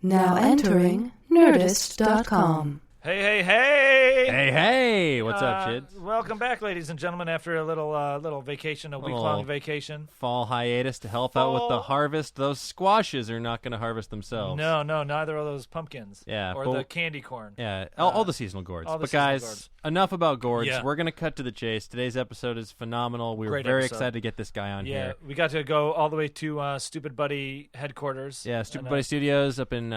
Now entering Nerdist.com. Hey, hey, hey! Hey, hey! What's up, kids? Welcome back, ladies and gentlemen, after a little vacation, a week-long vacation. Fall hiatus to help out with the harvest. Those squashes are not going to harvest themselves. No, neither are those pumpkins. Yeah. Or the candy corn. Yeah, all the seasonal gourds. But guys, gourds. Enough about gourds. Yeah. We're going to cut to the chase. Today's episode is phenomenal. We were Great very episode. excited to get this guy on here. We got to go all the way to Stoopid Buddy headquarters. Yeah, Stoopid Buddy Stoodios up in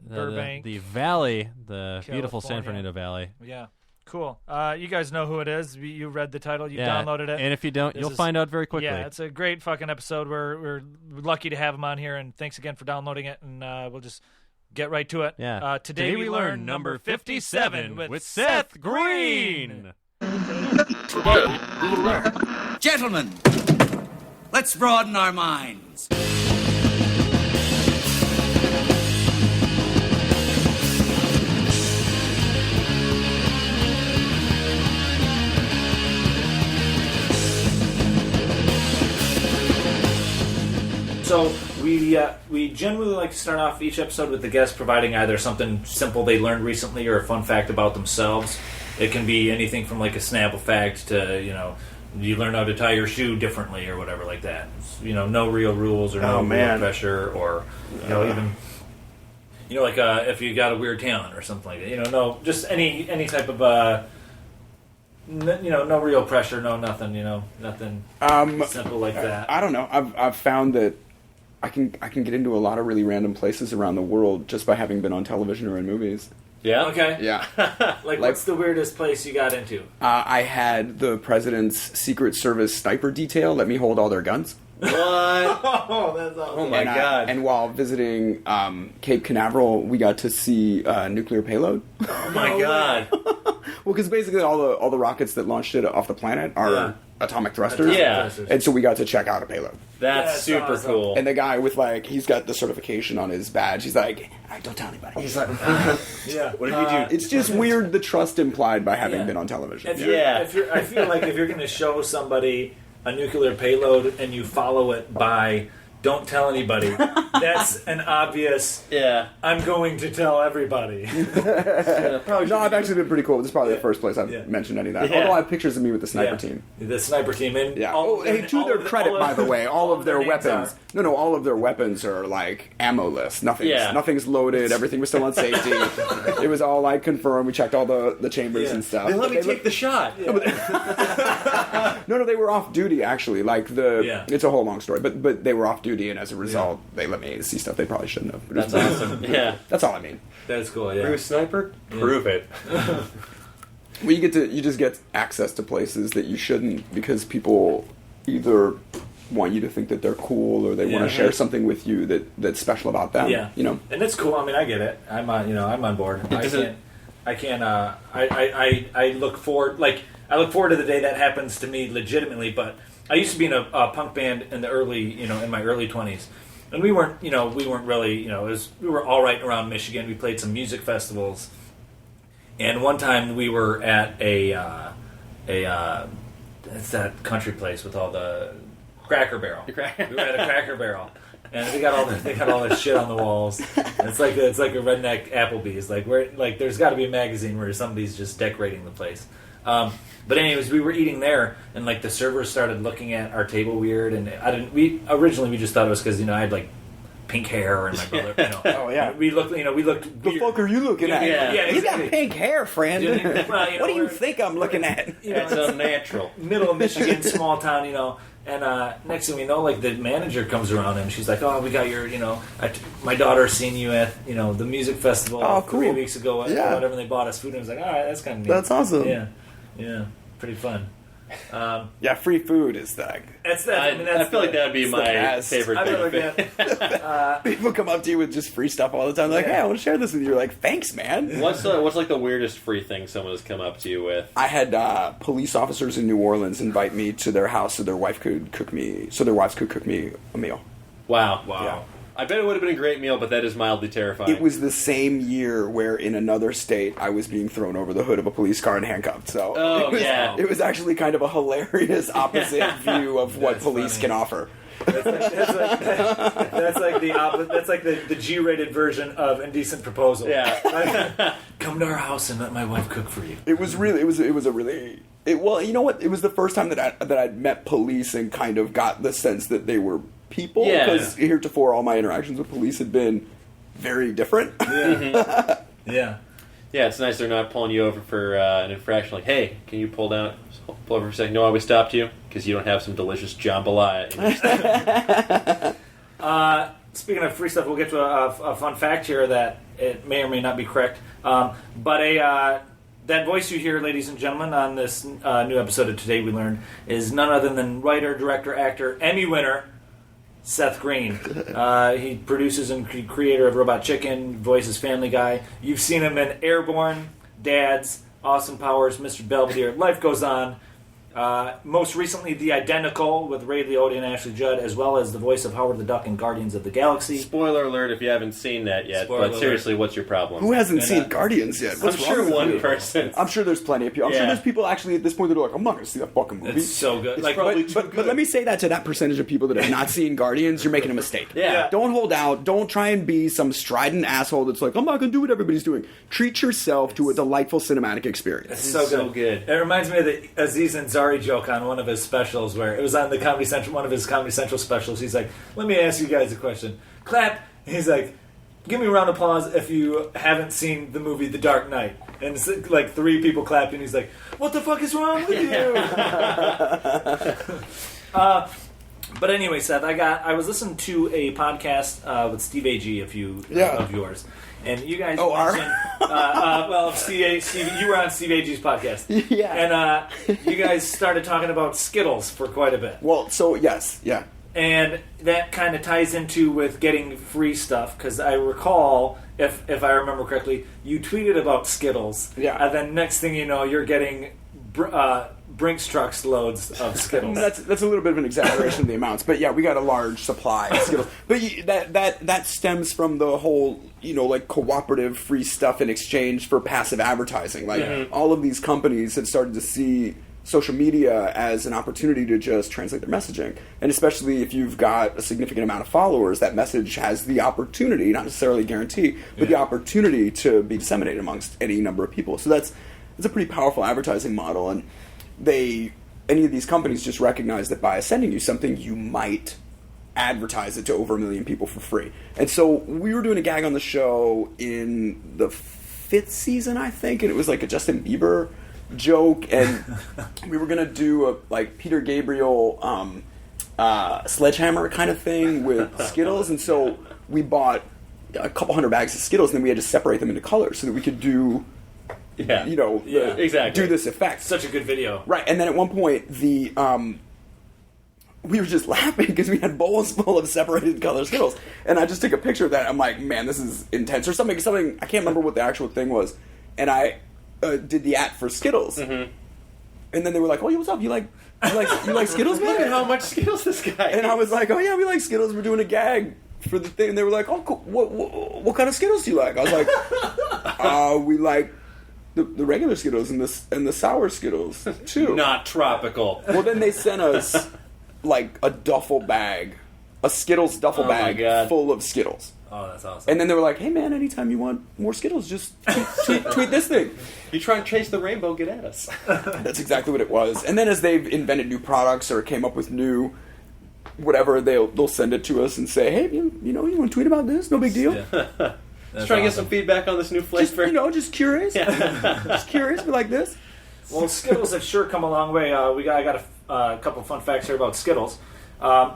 Burbank. the valley, the beautiful San California. Fernando Valley. Yeah. Cool. You guys know who it is. You read the title. You downloaded it. And if you don't, you'll find out very quickly. Yeah, it's a great fucking episode. We're lucky to have him on here, and thanks again for downloading it, and we'll just get right to it. Yeah. Today we learn number 57 with Seth Green. Today we learn. Gentlemen, let's broaden our minds. So we generally like to start off each episode with the guest providing either something simple they learned recently or a fun fact about themselves. It can be anything from like a Snapple fact to, you learn how to tie your shoe differently or whatever like that. No real rules or no real pressure or, even, like if you got a weird talent or something like that. No, just any type of, no real pressure, no nothing, nothing simple like that. I don't know. I've found that I can get into a lot of really random places around the world just by having been on television or in movies. Yeah? Okay. Yeah. like, what's the weirdest place you got into? I had the president's Secret Service sniper detail let me hold all their guns. What? Oh, that's awesome. Oh my God. And while visiting Cape Canaveral, we got to see nuclear payload. Oh my God. Well, because basically all the rockets that launched it off the planet are atomic thrusters. Yeah. And so we got to check out a payload. That's super awesome. cool. And the guy with, he's got the certification on his badge. He's like, all right, don't tell anybody. He's like, Yeah. what did you do? It's just weird, the trust implied by having been on television. I feel like if you're going to show somebody a nuclear payload and you follow it by don't tell anybody, that's an obvious, I'm going to tell everybody. No, I've actually been pretty cool. This is probably the first place I've mentioned any of that. Yeah. Although I have pictures of me with the sniper team. The sniper team. And Yeah. all Hey, to their credit, by the way, all of their weapons. No, all of their weapons are ammo-less. Nothing's loaded. Everything was still on safety. It was all confirmed. We checked all the chambers and stuff. They let me take the shot. No, they were off duty actually. It's a whole long story, but they were off duty, and as a result, they let me see stuff they probably shouldn't have. That's awesome. Yeah, that's all I mean. That's cool. Yeah, Are you a sniper? Prove it. Well, you just get access to places that you shouldn't because people either want you to think that they're cool or they want to share something with you that's special about them. Yeah, and it's cool. I mean, I get it. I'm on board. I look forward. I look forward to the day that happens to me legitimately. But I used to be in a punk band in the early, in my early 20s, and we weren't really, we were all right around Michigan. We played some music festivals, and one time we were at it's that country place with all the Cracker Barrel. We were at a Cracker Barrel, and they got all this shit on the walls. And it's like a redneck Applebee's. There's got to be a magazine where somebody's just decorating the place. But anyways, we were eating there, and the servers started looking at our table weird, and originally we just thought it was because I had pink hair, and my brother, Oh yeah. we looked weird. The fuck are you looking at? Yeah, You exactly. got pink hair, friend. Well, What do you think I'm looking at? It's unnatural. Middle of Michigan, small town, and next thing we know, the manager comes around and she's like, "Oh, we got your, my daughter's seen you at, the music festival 3 weeks ago, or whatever." And they bought us food, and I was like, "All right, that's kind of neat." That's awesome. Yeah, pretty fun. Yeah, free food is that. I feel like that would be my favorite thing. People come up to you with just free stuff all the time. They're like, hey, I want to share this with you. You're like, thanks, man. What's the weirdest free thing someone has come up to you with? I had police officers in New Orleans invite me to their house so their wives could cook me a meal. Wow. Yeah. I bet it would have been a great meal, but that is mildly terrifying. It was the same year where in another state I was being thrown over the hood of a police car and handcuffed. So it was actually kind of a hilarious opposite view of what police can offer. That's like the G-rated version of Indecent Proposal. Yeah. Come to our house and let my wife cook for you. It was you know what? It was the first time that I'd met police and kind of got the sense that they were people. Yeah. Because heretofore, all my interactions with police had been very different. Yeah. Yeah. Yeah, it's nice they're not pulling you over for an infraction. Like, hey, can you pull over for a second? No, why we stopped you? Because you don't have some delicious jambalaya in your stomach. Speaking of free stuff, we'll get to a fun fact here that it may or may not be correct. But that voice you hear, ladies and gentlemen, on this new episode of Today We Learned is none other than writer, director, actor, Emmy winner, Seth Green. He produces and creator of Robot Chicken, voices Family Guy. You've seen him in Airborne, Dads, Austin Powers, Mr. Belvedere, Life Goes On. Most recently, The Identical with Ray Liotta and Ashley Judd, as well as the voice of Howard the Duck in Guardians of the Galaxy. Spoiler alert if you haven't seen that yet. Spoiler but seriously, what's your problem? Who hasn't seen Guardians yet? What's I'm wrong sure with one you? person. I'm sure there's plenty of people. I'm sure there's people actually at this point that are like, I'm not going to see that fucking movie. It's so good. But let me say that to that percentage of people that have not seen Guardians, you're making a mistake. Yeah. Don't hold out. Don't try and be some strident asshole that's like, I'm not going to do what everybody's doing. Treat yourself to a delightful cinematic experience. It's so good. It reminds me of the Aziz Ansari joke on one of his specials, where it was on the Comedy Central, one of his Comedy Central specials. He's like, let me ask you guys a question. Clap. And he's like, give me a round of applause if you haven't seen the movie The Dark Knight. And it's like 3 people clapped, and he's like, what the fuck is wrong with you? But anyway, Seth, I was listening to a podcast with Steve Agee, a few of yours. And you guys mentioned, Steve, you were on Steve Agee's podcast. Yeah. And you guys started talking about Skittles for quite a bit. Well, so, yes, yeah. And that kind of ties into with getting free stuff, because I recall, if I remember correctly, you tweeted about Skittles. Yeah. And then next thing you know, you're getting Brinks trucks loads of Skittles. That's a little bit of an exaggeration of the amounts, but yeah, we got a large supply of Skittles. But that stems from the whole, cooperative free stuff in exchange for passive advertising. Like, all of these companies have started to see social media as an opportunity to just translate their messaging. And especially if you've got a significant amount of followers, that message has the opportunity, not necessarily guarantee, but the opportunity to be disseminated amongst any number of people. So that's a pretty powerful advertising model, and any of these companies just recognize that by sending you something, you might advertise it to over 1 million people for free. And so we were doing a gag on the show in the 5th season, I think, and it was like a Justin Bieber joke, and we were going to do a Peter Gabriel sledgehammer kind of thing with Skittles, and so we bought a couple hundred bags of Skittles, and then we had to separate them into colors so that we could do... exactly. do this effect. Such a good video. Right, and then at one point, we were just laughing because we had bowls full of separated color Skittles. And I just took a picture of that. I'm like, man, this is intense. Or something, I can't remember what the actual thing was. And I did the @ for Skittles. Mm-hmm. And then they were like, oh, what's up? You like Skittles, man? Look at how much Skittles this guy And I was like, oh, yeah, we like Skittles. We're doing a gag for the thing. And they were like, oh, cool. What kind of Skittles do you like? I was like, we like... The regular Skittles and the sour Skittles too. Not tropical. Well, then they sent us a duffel bag, a Skittles duffel bag full of Skittles. Oh, that's awesome. And then they were like, "Hey, man, anytime you want more Skittles, just tweet this thing." You try and chase the rainbow, get at us. That's exactly what it was. And then as they've invented new products or came up with new whatever, they'll send it to us and say, "Hey, you want to tweet about this? No big deal." Yeah. Just trying to get some feedback on this new flavor. Just curious. Just curious. We like this. Well, Skittles have sure come a long way. I got a couple fun facts here about Skittles.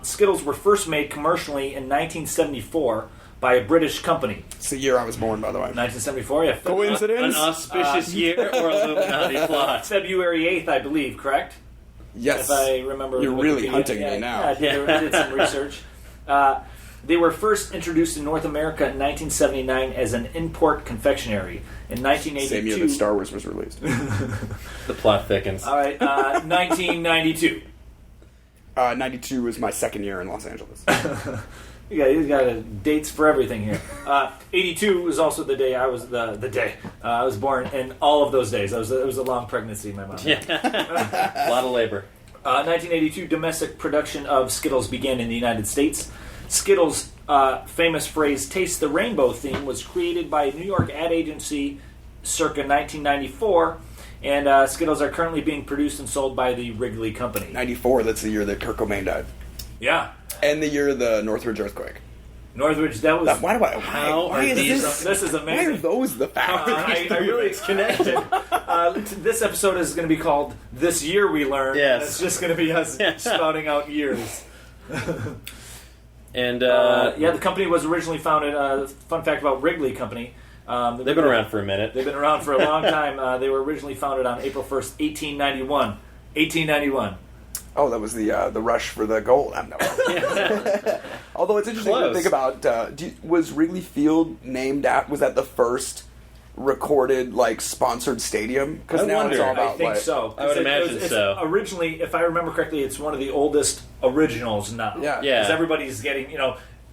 Skittles were first made commercially in 1974 by a British company. It's the year I was born, by the way. 1974, yeah. Coincidence? An auspicious year or Illuminati plot? February 8th, I believe, correct? Yes. If I remember. You're really hunting me now. Yeah, I did some research. They were first introduced in North America in 1979 as an import confectionery. In 1982... Same year that Star Wars was released. The plot thickens. All right, 1992. 92 was my second year in Los Angeles. You got dates for everything here. 82 was also the day I was the day I was born, and all of those days it was a long pregnancy in my mom. Yeah. A lot of labor. 1982 domestic production of Skittles began in the United States. Skittles' famous phrase, "Taste the Rainbow" theme was created by a New York ad agency circa 1994, and Skittles are currently being produced and sold by the Wrigley Company. 94, that's the year that Kurt Cobain died. Yeah. And the year of the Northridge earthquake. Northridge, that was... Why is this? This is amazing. Why are those the facts? I really it's connected. This episode is going to be called "This Year We Learned." Yes. And it's just going to be us spouting out years. And the company was originally founded. Fun fact about Wrigley Company: they've been around for a minute. They've been around for a long time. They were originally founded on April 1st, 1891. 1891. Oh, that was the rush for the gold. Although it's interesting to think about, was Wrigley Field named after? Was that the first recorded sponsored stadium? Because now it's all about. I think so. I would imagine so. Originally, if I remember correctly, it's one of the oldest originals now. Yeah. Because everybody's getting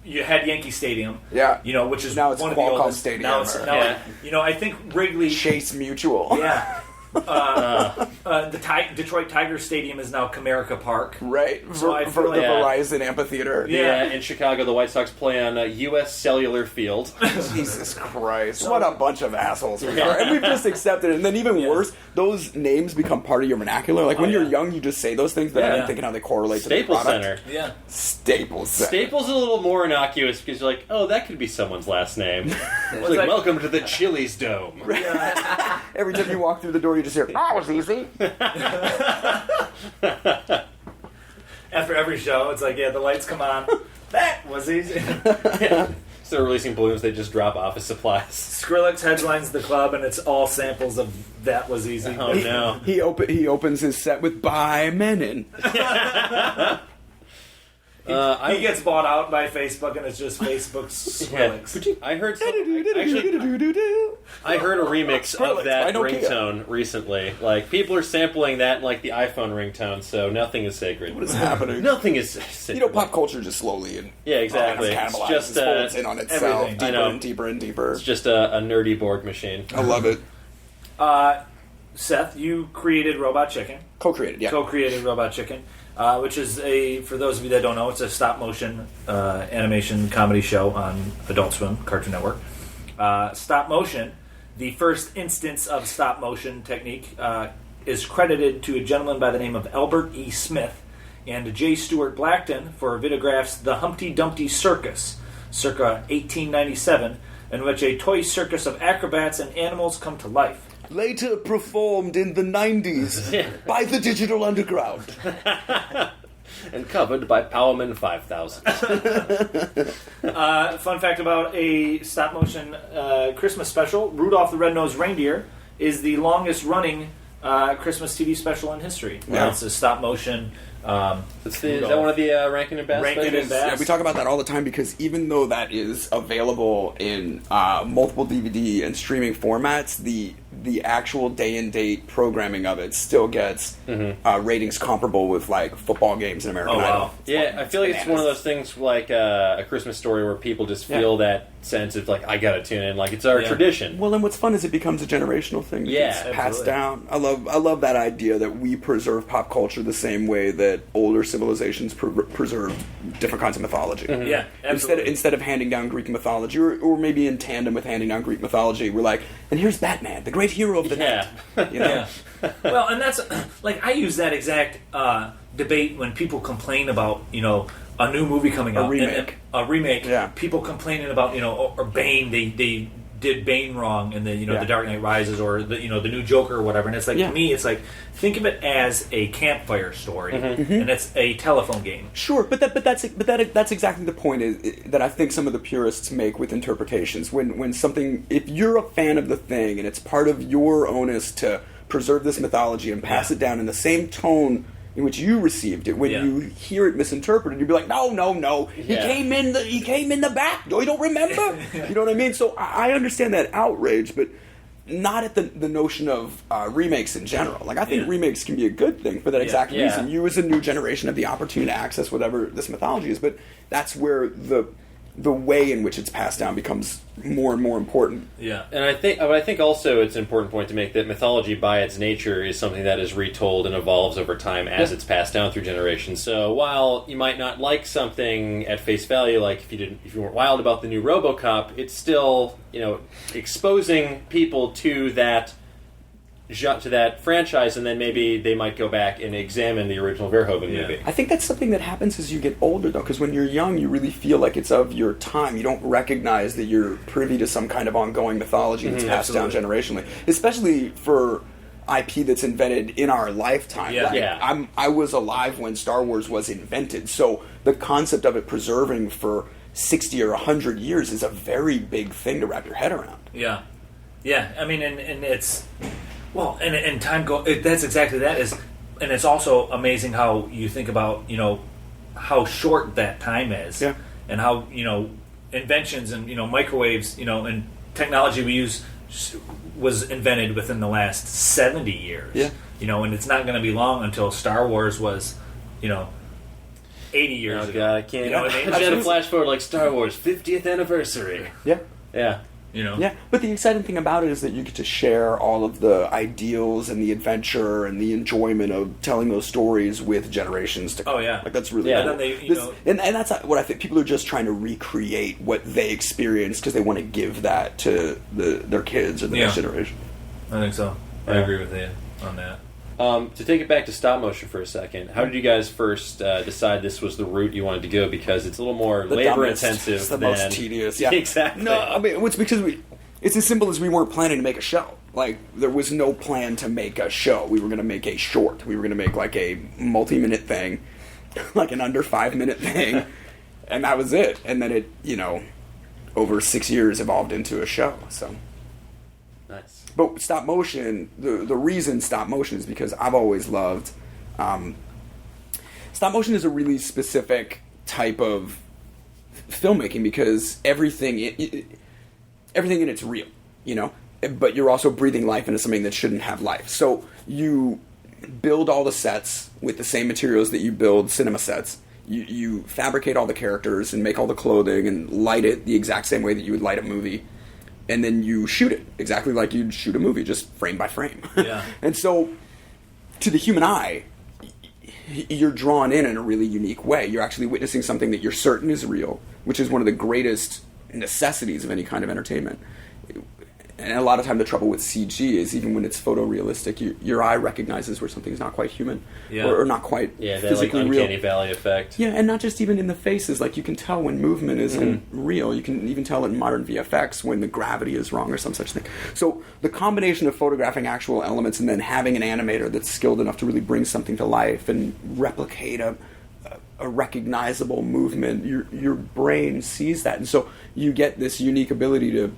you had Yankee Stadium. Yeah. Which is now it's one Qualcomm of the oldest. Stadium. Now it's I think Wrigley Chase Mutual. Yeah. The Detroit Tigers Stadium is now Comerica Park. Right. So I feel the Verizon Amphitheater. Yeah. In Chicago, the White Sox play on U.S. Cellular Field. Jesus Christ. What a bunch of assholes we are. And we've just accepted it. And then even worse, those names become part of your vernacular. Like when you're young, you just say those things, but I'm thinking how they correlate to the Staples product. Center. Yeah. Staples Center. Staples is a little more innocuous because you're like, oh, that could be someone's last name. It's like, welcome to the Chili's Dome. Every time you walk through the door, you just hear, "That was easy." After every show, it's like, the lights come on. That was easy. So they're releasing balloons, they just drop office supplies. Skrillex headlines the club, and it's all samples of "That Was Easy." Oh, no. He opens his set with "Bye Menon." He gets bought out by Facebook, and it's just Facebook's Skrillex. I heard I heard a remix of that ringtone recently. Like, people are sampling that in, the iPhone ringtone, so nothing is sacred. What is happening? Nothing is sacred. Pop culture just slowly exactly. It's just folds in on itself, everything. deeper and deeper and deeper. It's just a nerdy Borg machine. I love it. Seth, you created Robot Chicken. Co-created, yeah. Co-created Robot Chicken, which is for those of you that don't know, it's a stop-motion animation comedy show on Adult Swim, Cartoon Network. Stop motion, the first instance of stop-motion technique, is credited to a gentleman by the name of Albert E. Smith and J. Stuart Blackton for Videograph's The Humpty Dumpty Circus, circa 1897, in which a toy circus of acrobats and animals come to life. Later performed in the 90s by the Digital Underground. And covered by Powerman 5000. Fun fact about a stop-motion Christmas special, Rudolph the Red-Nosed Reindeer is the longest-running Christmas TV special in history. Yeah. It's a stop-motion... is that one of the Rankin and Bass? Rankin and Bass. Yeah, we talk about that all the time because even though that is available in multiple DVD and streaming formats, the actual day and date programming of it still gets ratings comparable with football games in American Idol. Yeah, I feel like it's one of those things like A Christmas Story where people just feel that sense of I gotta tune in, it's our tradition. Well, and what's fun is it becomes a generational thing. It's passed down. I love that idea that we preserve pop culture the same way that older civilizations preserve different kinds of mythology. Yeah, absolutely. Instead of handing down Greek mythology, or maybe in tandem with handing down Greek mythology, we're like, and here's Batman, the great hero of the night. Yeah. Well, and that's I use that exact debate when people complain about a new movie coming out, a remake. Yeah. People complaining about or Bane, they did Bane wrong in the the Dark Knight Rises, or the the new Joker or whatever. And it's to me, it's think of it as a campfire story, and it's a telephone game. Sure, but that's exactly the point that I think some of the purists make with interpretations. When something, if you're a fan of the thing and it's part of your onus to preserve this mythology and pass it down in the same tone in which you received it, when you hear it misinterpreted, you'd be like, no, he came in the back. You don't remember? You know what I mean? So I understand that outrage, but not at the notion of remakes in general. I think remakes can be a good thing for that exact reason. You as a new generation have the opportunity to access whatever this mythology is, but that's where the the way in which it's passed down becomes more and more important. Yeah. And I think also it's an important point to make that mythology by its nature is something that is retold and evolves over time as it's passed down through generations. So while you might not like something at face value, like if you weren't wild about the new RoboCop, it's still, exposing people to that franchise, and then maybe they might go back and examine the original Verhoeven movie. I think that's something that happens as you get older, though, because when you're young, you really feel like it's of your time. You don't recognize that you're privy to some kind of ongoing mythology that's passed down generationally, especially for IP that's invented in our lifetime. Yeah. I was alive when Star Wars was invented, so the concept of it preserving for 60 or 100 years is a very big thing to wrap your head around. Yeah. Yeah, I mean, and it's... Well, and time that's exactly that is, and it's also amazing how you think about how short that time is, and how inventions and microwaves and technology we use was invented within the last 70 years, and it's not going to be long until Star Wars was 80 years ago. God, I can't. You know what I mean? I had a flash forward like Star Wars 50th anniversary. Yeah. Yeah, but the exciting thing about it is that you get to share all of the ideals and the adventure and the enjoyment of telling those stories with generations to come. Oh, yeah. Like, that's really Yeah, cool. and then and that's what I think. People are just trying to recreate what they experienced because they want to give that to their kids or the next generation. I think so. I agree with you on that. To take it back to stop motion for a second, how did you guys first decide this was the route you wanted to go? Because it's a little more labor intensive. It's the most tedious. Yeah, exactly. No, I mean it's because it's as simple as we weren't planning to make a show. Like there was no plan to make a show. We were going to make a short. We were going to make like a multi-minute thing, like an under 5-minute thing, and that was it. And then it, over 6 years evolved into a show. So. Nice. But stop motion, the reason stop motion is because I've always loved... stop motion is a really specific type of filmmaking because everything in it's real, but you're also breathing life into something that shouldn't have life. So you build all the sets with the same materials that you build cinema sets. You fabricate all the characters and make all the clothing and light it the exact same way that you would light a movie. And then you shoot it exactly like you'd shoot a movie, just frame by frame. Yeah. And so, to the human eye, you're drawn in a really unique way. You're actually witnessing something that you're certain is real, which is one of the greatest necessities of any kind of entertainment. And a lot of time the trouble with CG is even when it's photorealistic, your eye recognizes where something's not quite human or not quite physically that real. uncanny valley effect. Yeah, and not just even in the faces. Like you can tell when movement isn't real. You can even tell in modern VFX when the gravity is wrong or some such thing. So the combination of photographing actual elements and then having an animator that's skilled enough to really bring something to life and replicate a recognizable movement, your brain sees that. And so you get this unique ability to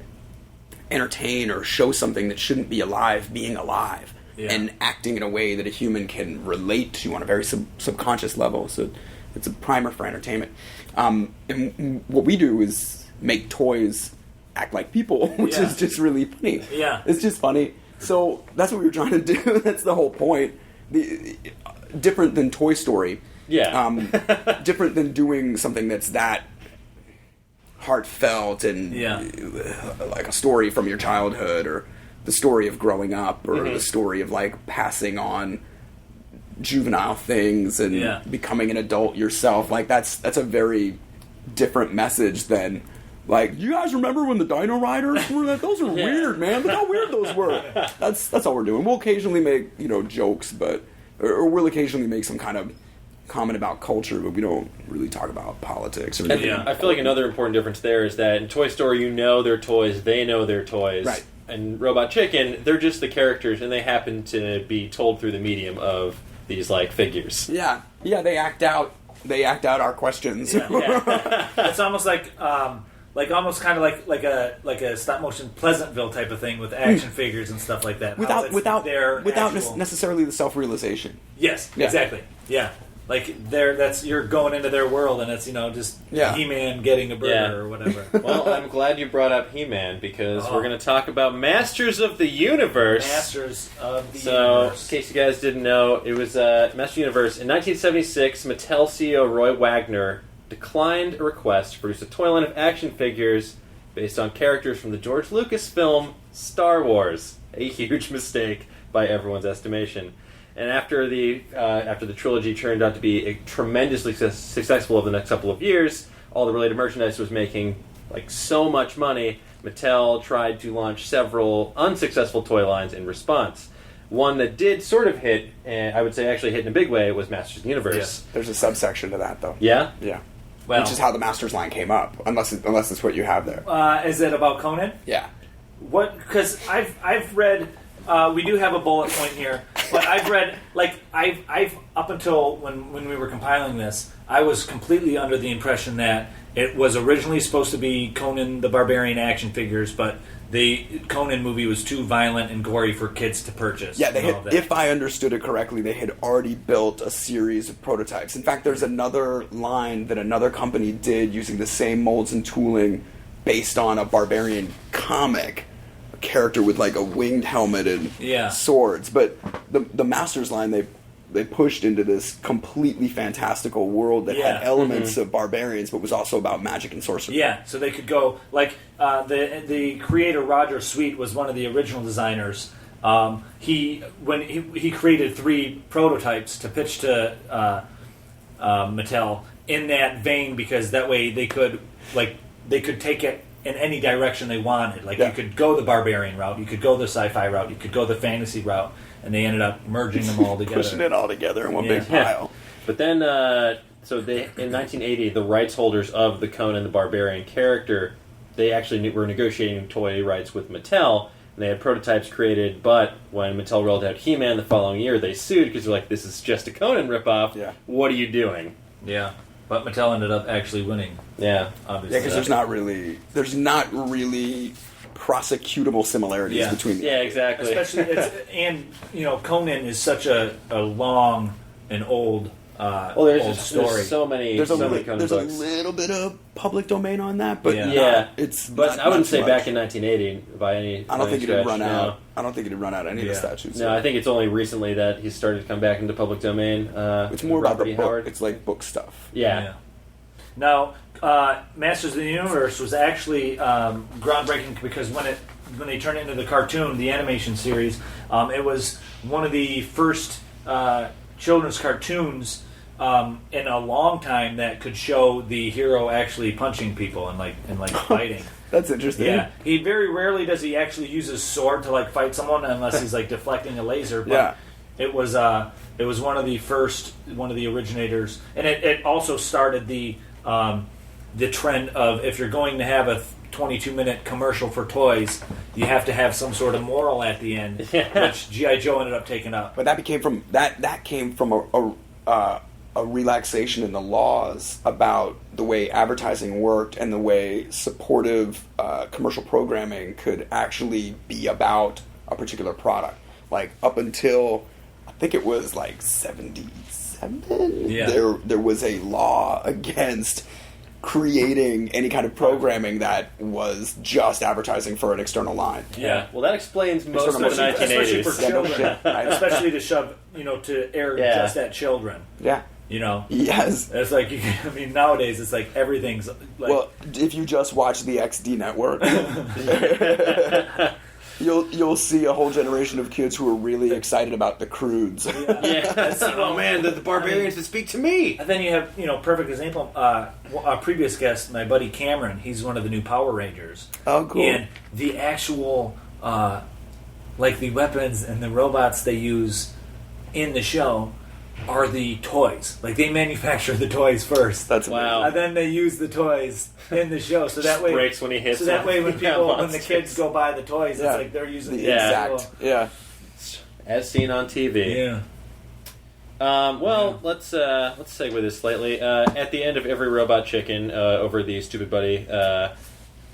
entertain or show something that shouldn't be alive being alive and acting in a way that a human can relate to on a very subconscious level. So it's a primer for entertainment. And what we do is make toys act like people, which is just really funny. Yeah. It's just funny. So that's what we were trying to do. That's the whole point. Different than Toy Story. Yeah. Different than doing something that's that heartfelt and like a story from your childhood or the story of growing up or the story of like passing on juvenile things and becoming an adult yourself. Like that's a very different message than like, you guys remember when the Dino Riders were? Those were weird, man. Look how weird those were. That's all we're doing. We'll occasionally make jokes, but or we'll occasionally make some kind of comment about culture, but we don't really talk about politics or anything. I feel like another important difference there is that in Toy Story, their toys, they know their toys. Right. And Robot Chicken, they're just the characters, and they happen to be told through the medium of these like figures. Yeah, they act out our questions. It's almost like almost kind of like a stop motion Pleasantville type of thing with action figures and stuff like that. Without actual... necessarily the self-realization. Yes, exactly. Yeah. Like you're going into their world, and it's just He-Man getting a burger or whatever. Well, I'm glad you brought up He-Man because we're going to talk about Masters of the Universe. Masters of the Universe. So, in case you guys didn't know, it was Masters of the Universe in 1976. Mattel CEO Roy Wagner declined a request to produce a toy line of action figures based on characters from the George Lucas film Star Wars. A huge mistake by everyone's estimation. And after the trilogy turned out to be tremendously successful over the next couple of years, all the related merchandise was making like so much money, Mattel tried to launch several unsuccessful toy lines in response. One that did sort of hit, and I would say actually hit in a big way, was Masters of the Universe. Yes. There's a subsection to that, though. Yeah? Yeah. Well, which is how the Masters line came up, unless it's what you have there. Is it about Conan? Yeah. What? Because I've read. We do have a bullet point here, but I've read I've up until when we were compiling this, I was completely under the impression that it was originally supposed to be Conan the Barbarian action figures, but the Conan movie was too violent and gory for kids to purchase. Yeah, if I understood it correctly, they had already built a series of prototypes. In fact, there's another line that another company did using the same molds and tooling based on a Barbarian comic, a character with like a winged helmet and swords. But the Masters line, they pushed into this completely fantastical world that had elements of barbarians, but was also about magic and sorcery. Yeah, so they could go like the creator Roger Sweet was one of the original designers. He created 3 prototypes to pitch to Mattel in that vein, because that way they could take it in any direction they wanted. Like you could go the barbarian route, you could go the sci-fi route, you could go the fantasy route. And they ended up merging them all together. Pushing it all together in one big pile. But then, so in 1980, the rights holders of the Conan the Barbarian character, they actually were negotiating toy rights with Mattel, and they had prototypes created, but when Mattel rolled out He-Man the following year, they sued because they're like, this is just a Conan ripoff. Yeah. What are you doing? Yeah. But Mattel ended up actually winning. Yeah. Obviously. Yeah, because there's not really prosecutable similarities between them. Yeah, exactly. Especially, Conan is such a long and old old story. There's so many. There's Conan a books. little bit of public domain on that, but it's. But I wouldn't say back in 1980 by any. I don't think it had run out. I don't think it had run out any of the statutes. No, I think it's only recently that he's started to come back into public domain. It's more about the book. Howard. It's like book stuff. Yeah. Now, Masters of the Universe was actually groundbreaking because when they turned it into the cartoon, the animation series, it was one of the first children's cartoons in a long time that could show the hero actually punching people and fighting. That's interesting. Yeah, he very rarely does he actually use his sword to fight someone unless he's deflecting a laser. But it was one of the originators, and it also started the trend of, if you're going to have a 22-minute commercial for toys, you have to have some sort of moral at the end, which G.I. Joe ended up taking up. But that came from a relaxation in the laws about the way advertising worked and the way supportive commercial programming could actually be about a particular product. Like, up until, I think it was 77, there was a law against creating any kind of programming that was just advertising for an external line. Yeah, well, that explains most of the 1980s. Especially for children. Especially to shove, to air just at children. Yeah. Yes. It's nowadays it's everything's well, if you just watch the XD network, you'll see a whole generation of kids who are really excited about the Croods. Oh man, the barbarians that speak to me. And then you have, perfect example, a previous guest, my buddy Cameron, he's one of the new Power Rangers. Oh, cool. And the actual, the weapons and the robots they use in the show are the toys. They manufacture the toys first. That's wow. And then they use the toys in the show. So that way, breaks when he hits. So that way, when the kids go buy the toys, it's they're using the exact. Yeah. As seen on TV. Yeah. Let's segue this slightly. At the end of every Robot Chicken, over the Stoopid Buddy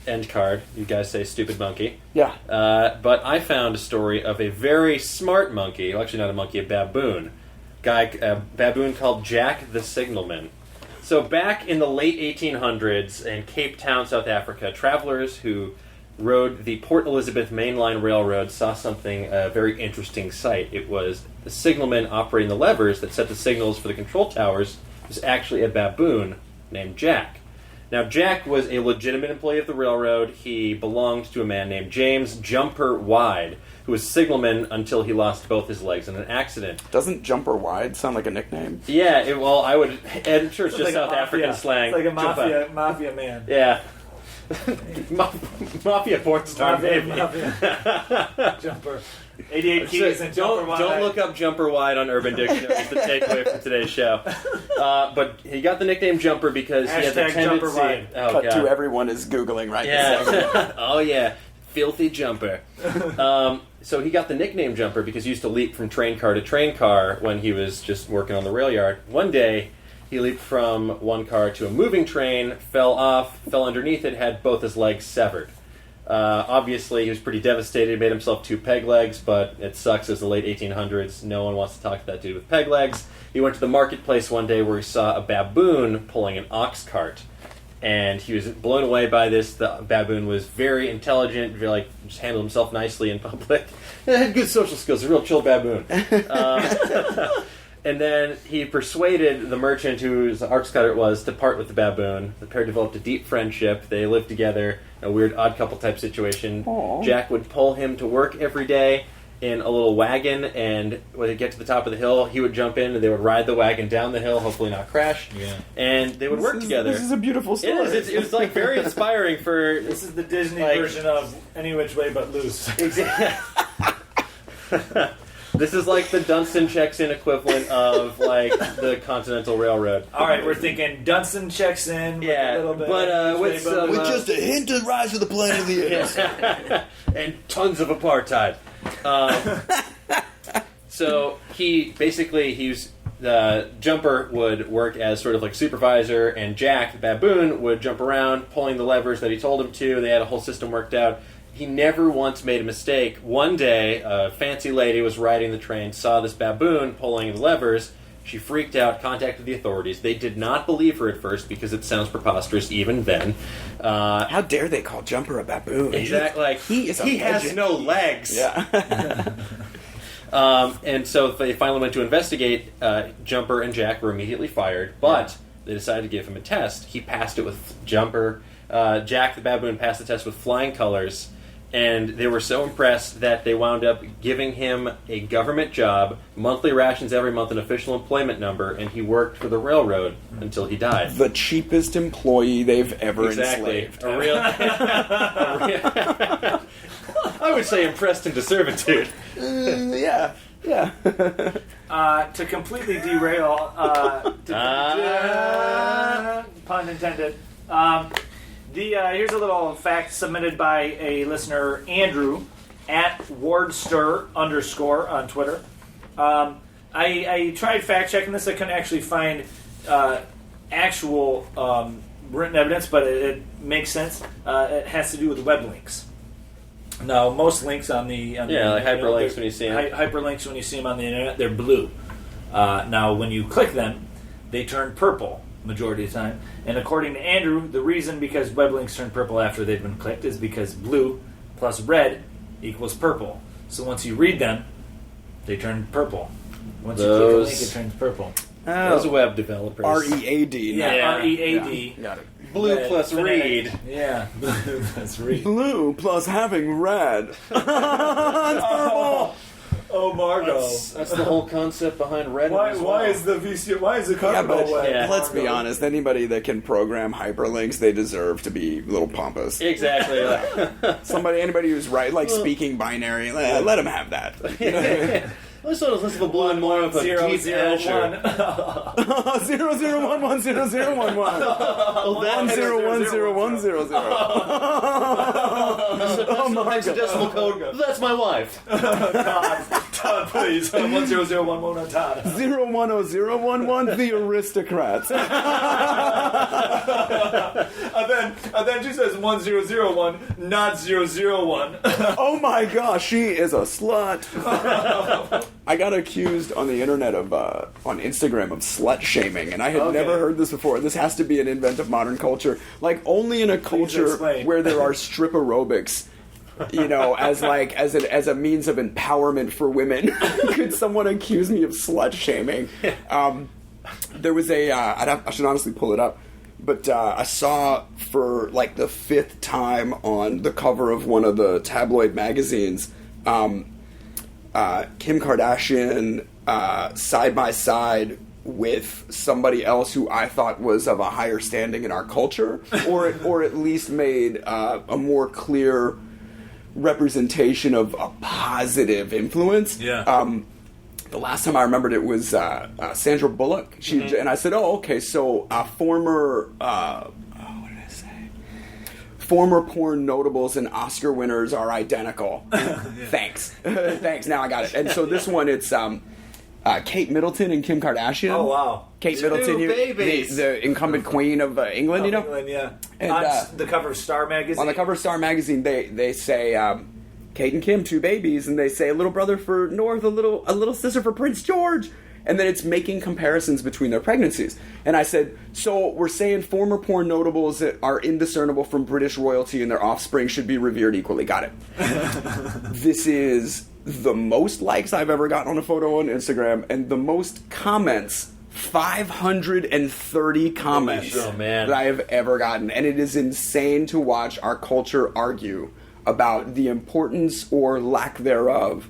end card, you guys say "stupid monkey." Yeah. But I found a story of a very smart monkey. Well, actually, not a monkey, a baboon. A baboon called Jack the Signalman. So back in the late 1800s in Cape Town, South Africa, travelers who rode the Port Elizabeth Mainline Railroad saw something, a very interesting sight. It was the signalman operating the levers that set the signals for the control towers was actually a baboon named Jack. Now, Jack was a legitimate employee of the railroad. He belonged to a man named James Jumper Wide, who was signalman until he lost both his legs in an accident. Doesn't Jumper Wide sound like a nickname? Yeah, I'm sure it's just like South African slang. It's like a mafia man. Yeah. Mafia porn star, maybe. Jumper. 88 keys and Jumper Wide. Don't look up Jumper Wide on Urban Dictionary. It's the takeaway from today's show. But he got the nickname Jumper because he had the tendency... Jumper Wide. Oh, Cut God. to everyone is Googling right now. Yeah. Oh, yeah. Filthy Jumper. So he got the nickname Jumper because he used to leap from train car to train car when he was just working on the rail yard. One day, he leaped from one car to a moving train, fell underneath it, had both his legs severed. Obviously, he was pretty devastated. He made himself 2 peg legs, but it sucks as the late 1800s. No one wants to talk to that dude with peg legs. He went to the marketplace one day where he saw a baboon pulling an ox cart. And he was blown away by this. The baboon was very intelligent, just handled himself nicely in public. Had good social skills, a real chill baboon. And then he persuaded the merchant whose ox cutter it was to part with the baboon. The pair developed a deep friendship. They lived together, a weird odd couple type situation. Aww. Jack would pull him to work every day in a little wagon, and when they get to the top of the hill, he would jump in and they would ride the wagon down the hill, hopefully not crash. Yeah. And they would work together. This is a beautiful story. It is. It's like very inspiring for... This is the Disney version of Any Which Way But Loose. Exactly. This is like the Dunstan checks in equivalent of like the Continental Railroad. All right, we're thinking Dunstan checks in. With a little bit, but with some, With just a hint of Rise of the Planet of the Apes. and tons of apartheid. So the Jumper would work as sort of like supervisor, and Jack, the baboon, would jump around, pulling the levers that he told him to. They had a whole system worked out. He never once made a mistake. One day, a fancy lady was riding the train, saw this baboon pulling the levers. She freaked out, contacted the authorities. They did not believe her at first because it sounds preposterous even then. How dare they call Jumper a baboon? Exactly. Like, he has no legs. Yeah. And so they finally went to investigate. Jumper and Jack were immediately fired, but they decided to give him a test. He passed it with Jumper. Jack the baboon passed the test with flying colors. And they were so impressed that they wound up giving him a government job, monthly rations every month, an official employment number, and he worked for the railroad until he died. The cheapest employee they've ever enslaved. A real I would say impressed into servitude. Yeah. To completely derail, pun intended, here's a little fact submitted by a listener, Andrew, at Wardster _ on Twitter. I tried fact checking this. I couldn't actually find actual written evidence, but it makes sense. It has to do with web links. Now, most links on the like hyperlinks when you see them. Hyperlinks when you see them on the internet, they're blue. Now, when you click them, they turn purple majority of the time. And according to Andrew, the reason because web links turn purple after they've been clicked is because blue plus red equals purple. So once you read them, they turn purple. Once you click a link, it turns purple. Those web developers. READ. READ. Yeah. Got it. Blue Red, plus read. Yeah, blue plus read. Blue plus having red. It's purple. Oh, Margot. That's the whole concept behind Reddit. Why is the VC? Why is the cover web? Let's be honest. Anybody that can program hyperlinks, they deserve to be a little pompous. Exactly. Anybody who's speaking binary, let them have that. You know what I mean? Let's sort of listen to a blue and more of a deep answer. 0011 0011 101010. Oh my God. Decimal code. That's my wife. Todd, please. 100111 Todd. 010011 the aristocrats. and then she says 1001, not 001. Oh my gosh, she is a slut. I got accused on the internet of on Instagram of slut shaming, and I had never heard this before. This has to be an invent of modern culture, like only in a culture where there are strip aerobics. You know, as a means of empowerment for women, could someone accuse me of slut shaming? There was I should honestly pull it up. but I saw for like the 5th time on the cover of one of the tabloid magazines, Kim Kardashian side by side with somebody else who I thought was of a higher standing in our culture, or at least made a more clear representation of a positive influence. Yeah. The last time I remembered it was Sandra Bullock. And I said, "Oh, okay. So former what did I say? Former porn notables and Oscar winners are identical." Thanks, thanks. Now I got it. And so this one, it's Kate Middleton and Kim Kardashian. Oh wow, Kate Middleton, the incumbent queen of England. You know, England, yeah. And, on the cover of Star magazine. on the cover of Star magazine, they say. Kate and Kim, 2 babies, and they say a little brother for North, a little sister for Prince George, and then it's making comparisons between their pregnancies. And I said, so we're saying former porn notables that are indiscernible from British royalty and their offspring should be revered equally. Got it. This is the most likes I've ever gotten on a photo on Instagram, and the most comments. 530 comments that I have ever gotten, and it is insane to watch our culture argue about the importance or lack thereof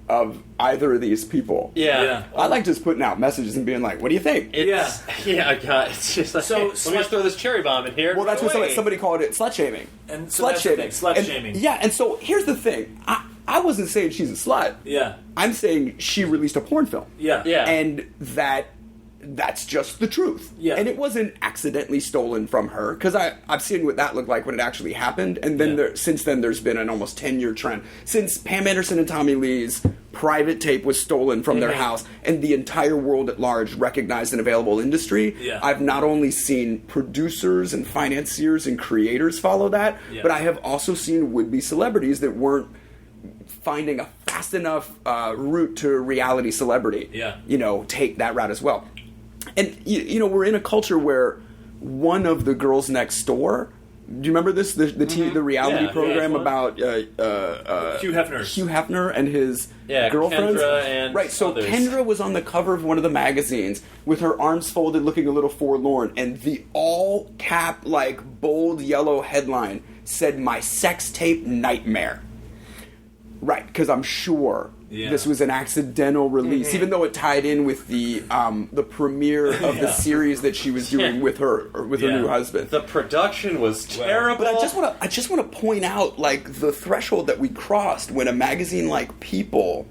of either of these people. Yeah. I like just putting out messages and being like, what do you think? God, it's just like, So, let me just throw this cherry bomb in here. Well, that's what somebody called it, slut-shaming. And so slut-shaming. Yeah, and so here's the thing. I wasn't saying she's a slut. Yeah. I'm saying she released a porn film. Yeah. And that's just the truth. Yeah. And it wasn't accidentally stolen from her, because I've seen what that looked like when it actually happened, and then since then there's been an almost 10-year trend. Since Pam Anderson and Tommy Lee's private tape was stolen from their house, and the entire world at large recognized an available industry, I've not only seen producers and financiers and creators follow that, but I have also seen would-be celebrities that weren't finding a fast enough route to reality celebrity, take that route as well. And, we're in a culture where one of the girls next door, do you remember this? The reality program about Hugh Hefner and his girlfriends? Kendra and right, so others. Kendra was on the cover of one of the magazines with her arms folded looking a little forlorn, and the all-cap, bold yellow headline said, "My sex tape nightmare." Right, because I'm sure this was an accidental release, even though it tied in with the premiere of the series that she was doing with her new husband. The production was terrible. But I just want to point out the threshold that we crossed when a magazine like People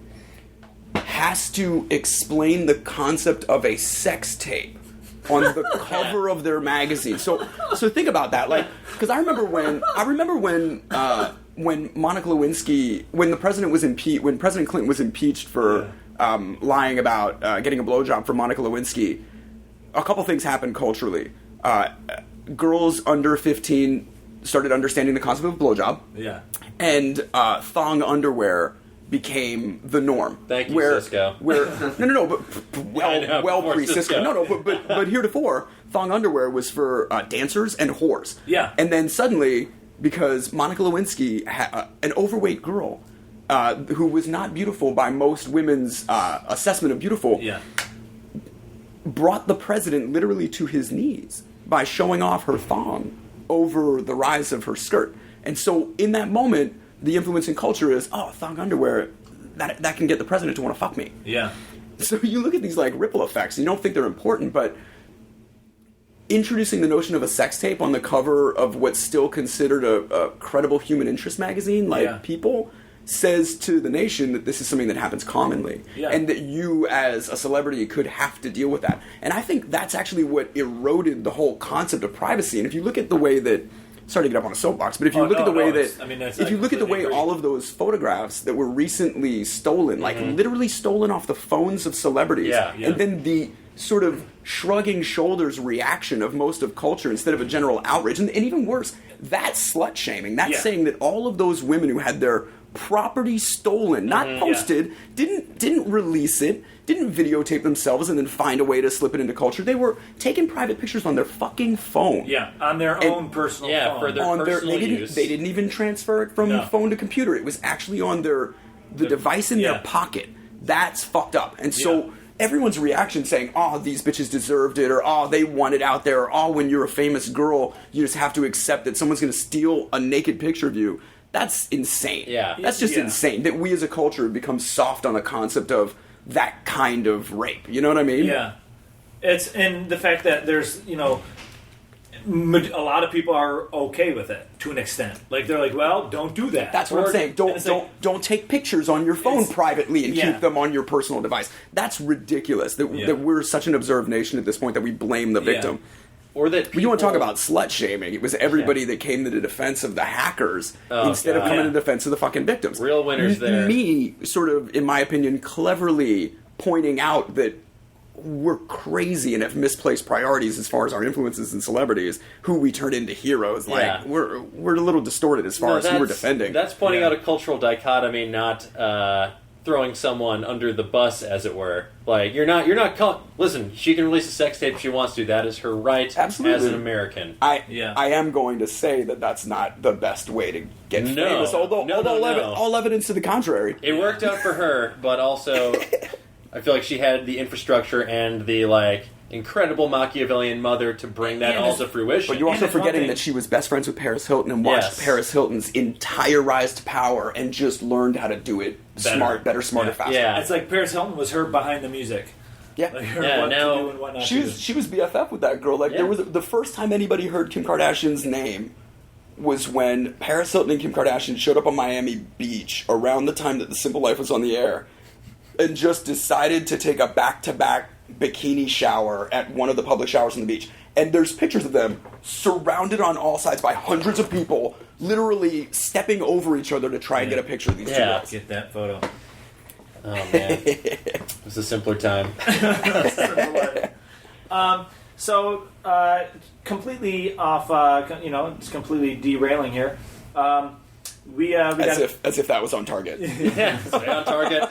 has to explain the concept of a sex tape on the cover of their magazine. So think about that, because I remember when Monica Lewinsky, when President Clinton was impeached for lying about getting a blowjob from Monica Lewinsky, a couple things happened culturally. Girls under 15 started understanding the concept of a blowjob. Yeah. And thong underwear became the norm. Thank you, Cisco. Well pre-Cisco. No, but heretofore, thong underwear was for dancers and whores. Yeah. And then suddenly, because Monica Lewinsky, an overweight girl, who was not beautiful by most women's assessment of beautiful, brought the president literally to his knees by showing off her thong over the rise of her skirt. And so in that moment, the influence in culture is, thong underwear, that can get the president to want to fuck me. Yeah. So you look at these ripple effects, and you don't think they're important, but introducing the notion of a sex tape on the cover of what's still considered a credible human interest magazine, People, says to the nation that this is something that happens commonly, and that you as a celebrity could have to deal with that. And I think that's actually what eroded the whole concept of privacy. And if you look at the way that, sorry to get up on a soapbox, but if you look at the way that, all of those photographs that were recently stolen, literally stolen off the phones of celebrities, and then the sort of shrugging shoulders reaction of most of culture instead of a general outrage, and even worse, that's slut shaming. That's saying that all of those women who had their property stolen, not posted, didn't release it, didn't videotape themselves and then find a way to slip it into culture. They were taking private pictures on their fucking phone. Yeah, on their own personal phone. For their personal use. They didn't even transfer it from phone to computer. It was actually on the device in their pocket. That's fucked up. And so everyone's reaction saying, "Oh, these bitches deserved it," or "Oh, they want it out there," or "Oh, when you're a famous girl, you just have to accept that someone's going to steal a naked picture of you." That's insane. Yeah. That's just insane that we as a culture have become soft on the concept of that kind of rape. You know what I mean? Yeah. It's and the fact that there's, you know, a lot of people are okay with it to an extent. Like they're like, well, don't do that. That's what I'm saying. Don't take pictures on your phone privately and keep them on your personal device. That's ridiculous. That we're such an observed nation at this point that we blame the victim. Or that you want to talk about slut shaming? It was everybody that came to the defense of the hackers instead of coming to the defense of the fucking victims. Real winners there. Me, sort of, in my opinion, cleverly pointing out that we're crazy and have misplaced priorities as far as our influences and celebrities, who we turn into heroes. Like we're a little distorted as far as who we're defending. That's pointing out a cultural dichotomy, not throwing someone under the bus, as it were. Like you're not. Listen, she can release a sex tape if she wants to. That is her right. Absolutely. As an American. I am going to say that that's not the best way to get famous. Although all evidence to the contrary. It worked out for her, but also. I feel like she had the infrastructure and the incredible Machiavellian mother to bring that all to fruition. But you're also forgetting that she was best friends with Paris Hilton and watched Paris Hilton's entire rise to power and just learned how to do it better, smarter, faster. Yeah. It's like Paris Hilton was her behind the music. Yeah, like her what to do and what not she was BFF with that girl. Like there was the first time anybody heard Kim Kardashian's name was when Paris Hilton and Kim Kardashian showed up on Miami Beach around the time that The Simple Life was on the air. And just decided to take a back-to-back bikini shower at one of the public showers on the beach. And there's pictures of them surrounded on all sides by hundreds of people, literally stepping over each other to try and get a picture of these two guys. Get that photo. Oh, man. It was a simpler time. Completely off, it's completely derailing here. As if that was on target. Stay on target.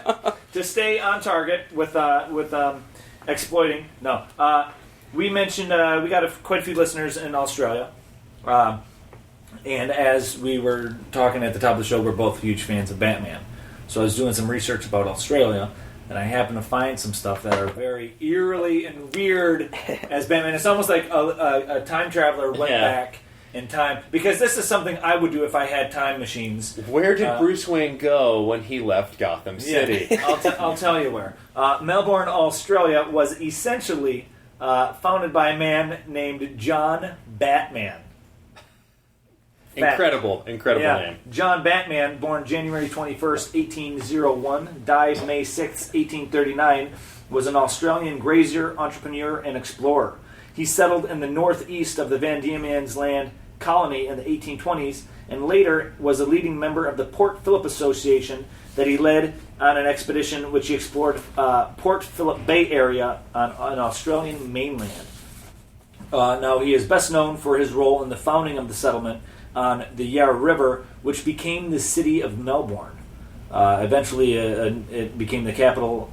To stay on target with exploiting. No, we mentioned we got quite a few listeners in Australia, and as we were talking at the top of the show, we're both huge fans of Batman. So I was doing some research about Australia, and I happened to find some stuff that are very eerily and weird as Batman. It's almost like a time traveler went back in time, because this is something I would do if I had time machines. Where did Bruce Wayne go when he left Gotham City? I'll tell you where. Melbourne, Australia was essentially founded by a man named John Batman. Incredible name. John Batman, born January 21st, 1801, died May 6th, 1839, was an Australian grazier, entrepreneur, and explorer. He settled in the northeast of the Van Diemen's Land colony in the 1820s, and later was a leading member of the Port Phillip Association that he led on an expedition which he explored Port Phillip Bay area on Australian mainland. Now, he is best known for his role in the founding of the settlement on the Yarra River, which became the city of Melbourne. Eventually, it became the capital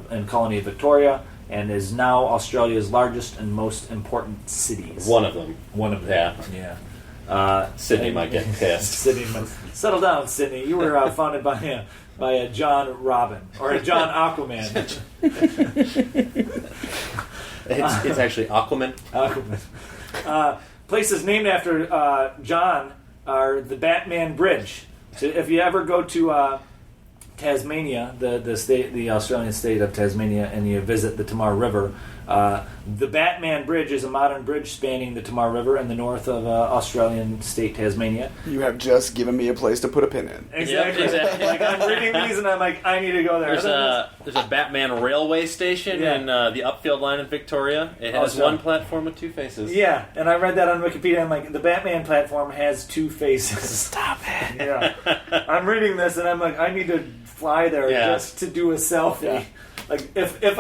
and colony of Victoria, and is now Australia's largest and most important cities. One of them. Yeah. Sydney might get pissed. Settle down, Sydney. You were founded by a John Robin or a John Aquaman. It's actually Aquaman. Places named after John are the Batman Bridge. So if you ever go to Tasmania, the Australian state of Tasmania, and you visit the Tamar River, the Batman Bridge is a modern bridge spanning the Tamar River in the north of Australian state Tasmania. You have just given me a place to put a pin in. Exactly. Like, I'm reading these and I'm like, I need to go there. There's a Batman railway station in the Upfield line in Victoria. It has one platform with two faces. Yeah, and I read that on Wikipedia. I'm like, the Batman platform has two faces. Stop it. Yeah. I'm reading this and I'm like, I need to fly there just to do a selfie. Yeah. Like if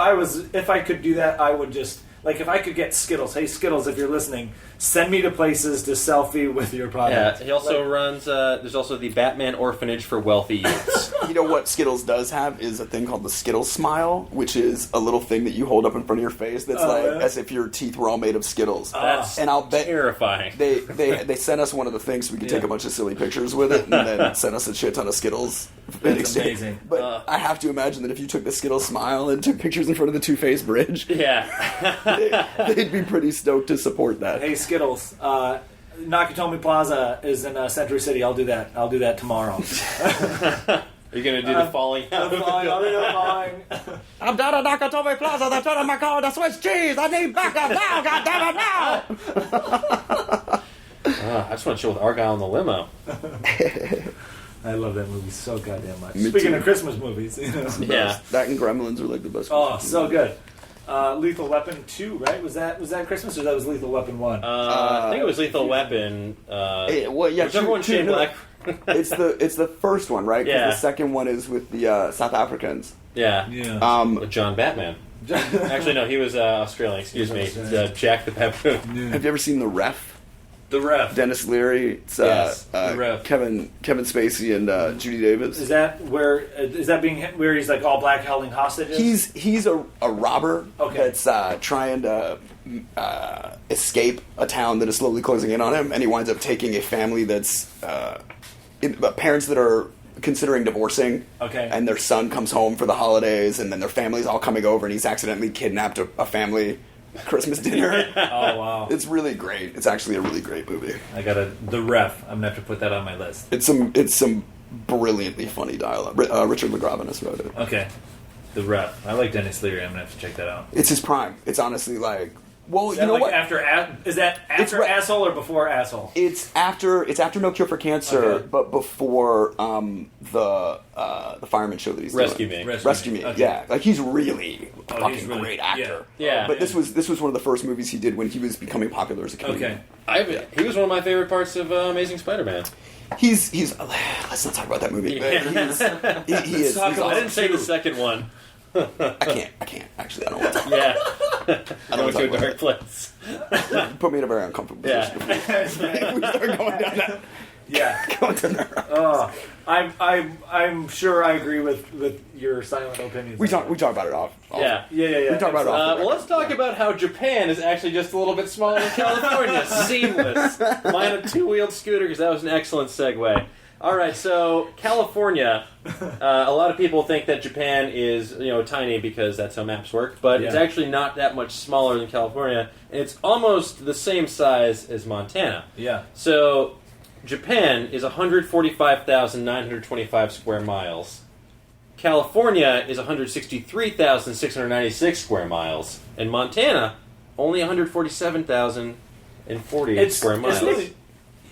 I could do that, I would just, like, if I could get Skittles. Hey Skittles, if you're listening, send me to places to selfie with your product. Yeah, he also runs. There's also the Batman Orphanage for Wealthy Youths. You know what Skittles does have is a thing called the Skittles smile, which is a little thing that you hold up in front of your face that's as if your teeth were all made of Skittles. That's and I'll bet terrifying. They sent us one of the things so we could take a bunch of silly pictures with it, and then sent us a shit ton of Skittles in exchange. Amazing. But I have to imagine that if you took the Skittles smile and took pictures in front of the Two-Face Bridge, they'd be pretty stoked to support that. Hey, Skittles. Nakatomi Plaza is in Century City. I'll do that tomorrow. Are you going to do the falling out? I'll do the falling. I'm down at Nakatomi Plaza. They're turning my car to Swiss cheese. I need backup now. God damn it now. I just want to chill with Argyle in the limo. I love that movie so goddamn much. Me Speaking too. of Christmas movies, Yeah. That and Gremlins are like the best. Oh, so good. Lethal Weapon 2, right? Was that Christmas or that was Lethal Weapon 1? I think it was Lethal Weapon. Whichever one shaped like. It's the first one, right? 'Cause Yeah. the second one is with the South Africans. Yeah. Yeah. John Batman. Actually, no, he was Australian. Excuse me. Jack the Baboon. Have you ever seen The Ref? The Ref. Dennis Leary. It's Yes, The Ref. Kevin Spacey and Judy Davis. Is that where he's like all black holding hostages? He's a robber Okay. that's trying to escape a town that is slowly closing in on him, and he winds up taking a family that's parents that are considering divorcing. Okay. And their son comes home for the holidays, and then their family's all coming over, and he's accidentally kidnapped a family Christmas dinner. Oh wow. It's really great. It's actually a really great movie. The Ref. I'm gonna have to put that on my list. It's some brilliantly funny dialogue. Richard LaGraveness wrote it. Okay. The Ref. I like Dennis Leary. I'm gonna have to check that out. It's his prime. It's honestly like, well, Is you that know like what? Is that after right. Asshole or before Asshole? It's after No Cure for Cancer, Okay. but before the fireman show that he's Rescue doing. Me. Rescue Me. Okay. Yeah, like he's really a fucking he's really- great actor. Yeah. But this was one of the first movies he did when he was becoming popular as a comedian. Okay. He was one of my favorite parts of Amazing Spider-Man. He's let's not talk about that movie. Yeah. He is. talk He's about I awesome. didn't say the second one. I can't. Actually, I don't want to. Yeah. I Going don't want to a to talk dark place. about that. Put me in a very uncomfortable Yeah. position. If we start going down that. Yeah. Going down that route. I'm sure I agree with your silent opinions. We talk about it off. Yeah. Yeah. We talk about it off. Well, let's talk about how Japan is actually just a little bit smaller than California. Seamless. Mine a two-wheeled scooter, because that was an excellent segue. All right, so California. A lot of people think that Japan is tiny because that's how maps work, but it's actually not that much smaller than California, and it's almost the same size as Montana. Yeah. So Japan is 145,925 square miles. California is 163,696 square miles, and Montana only 147,040 square miles.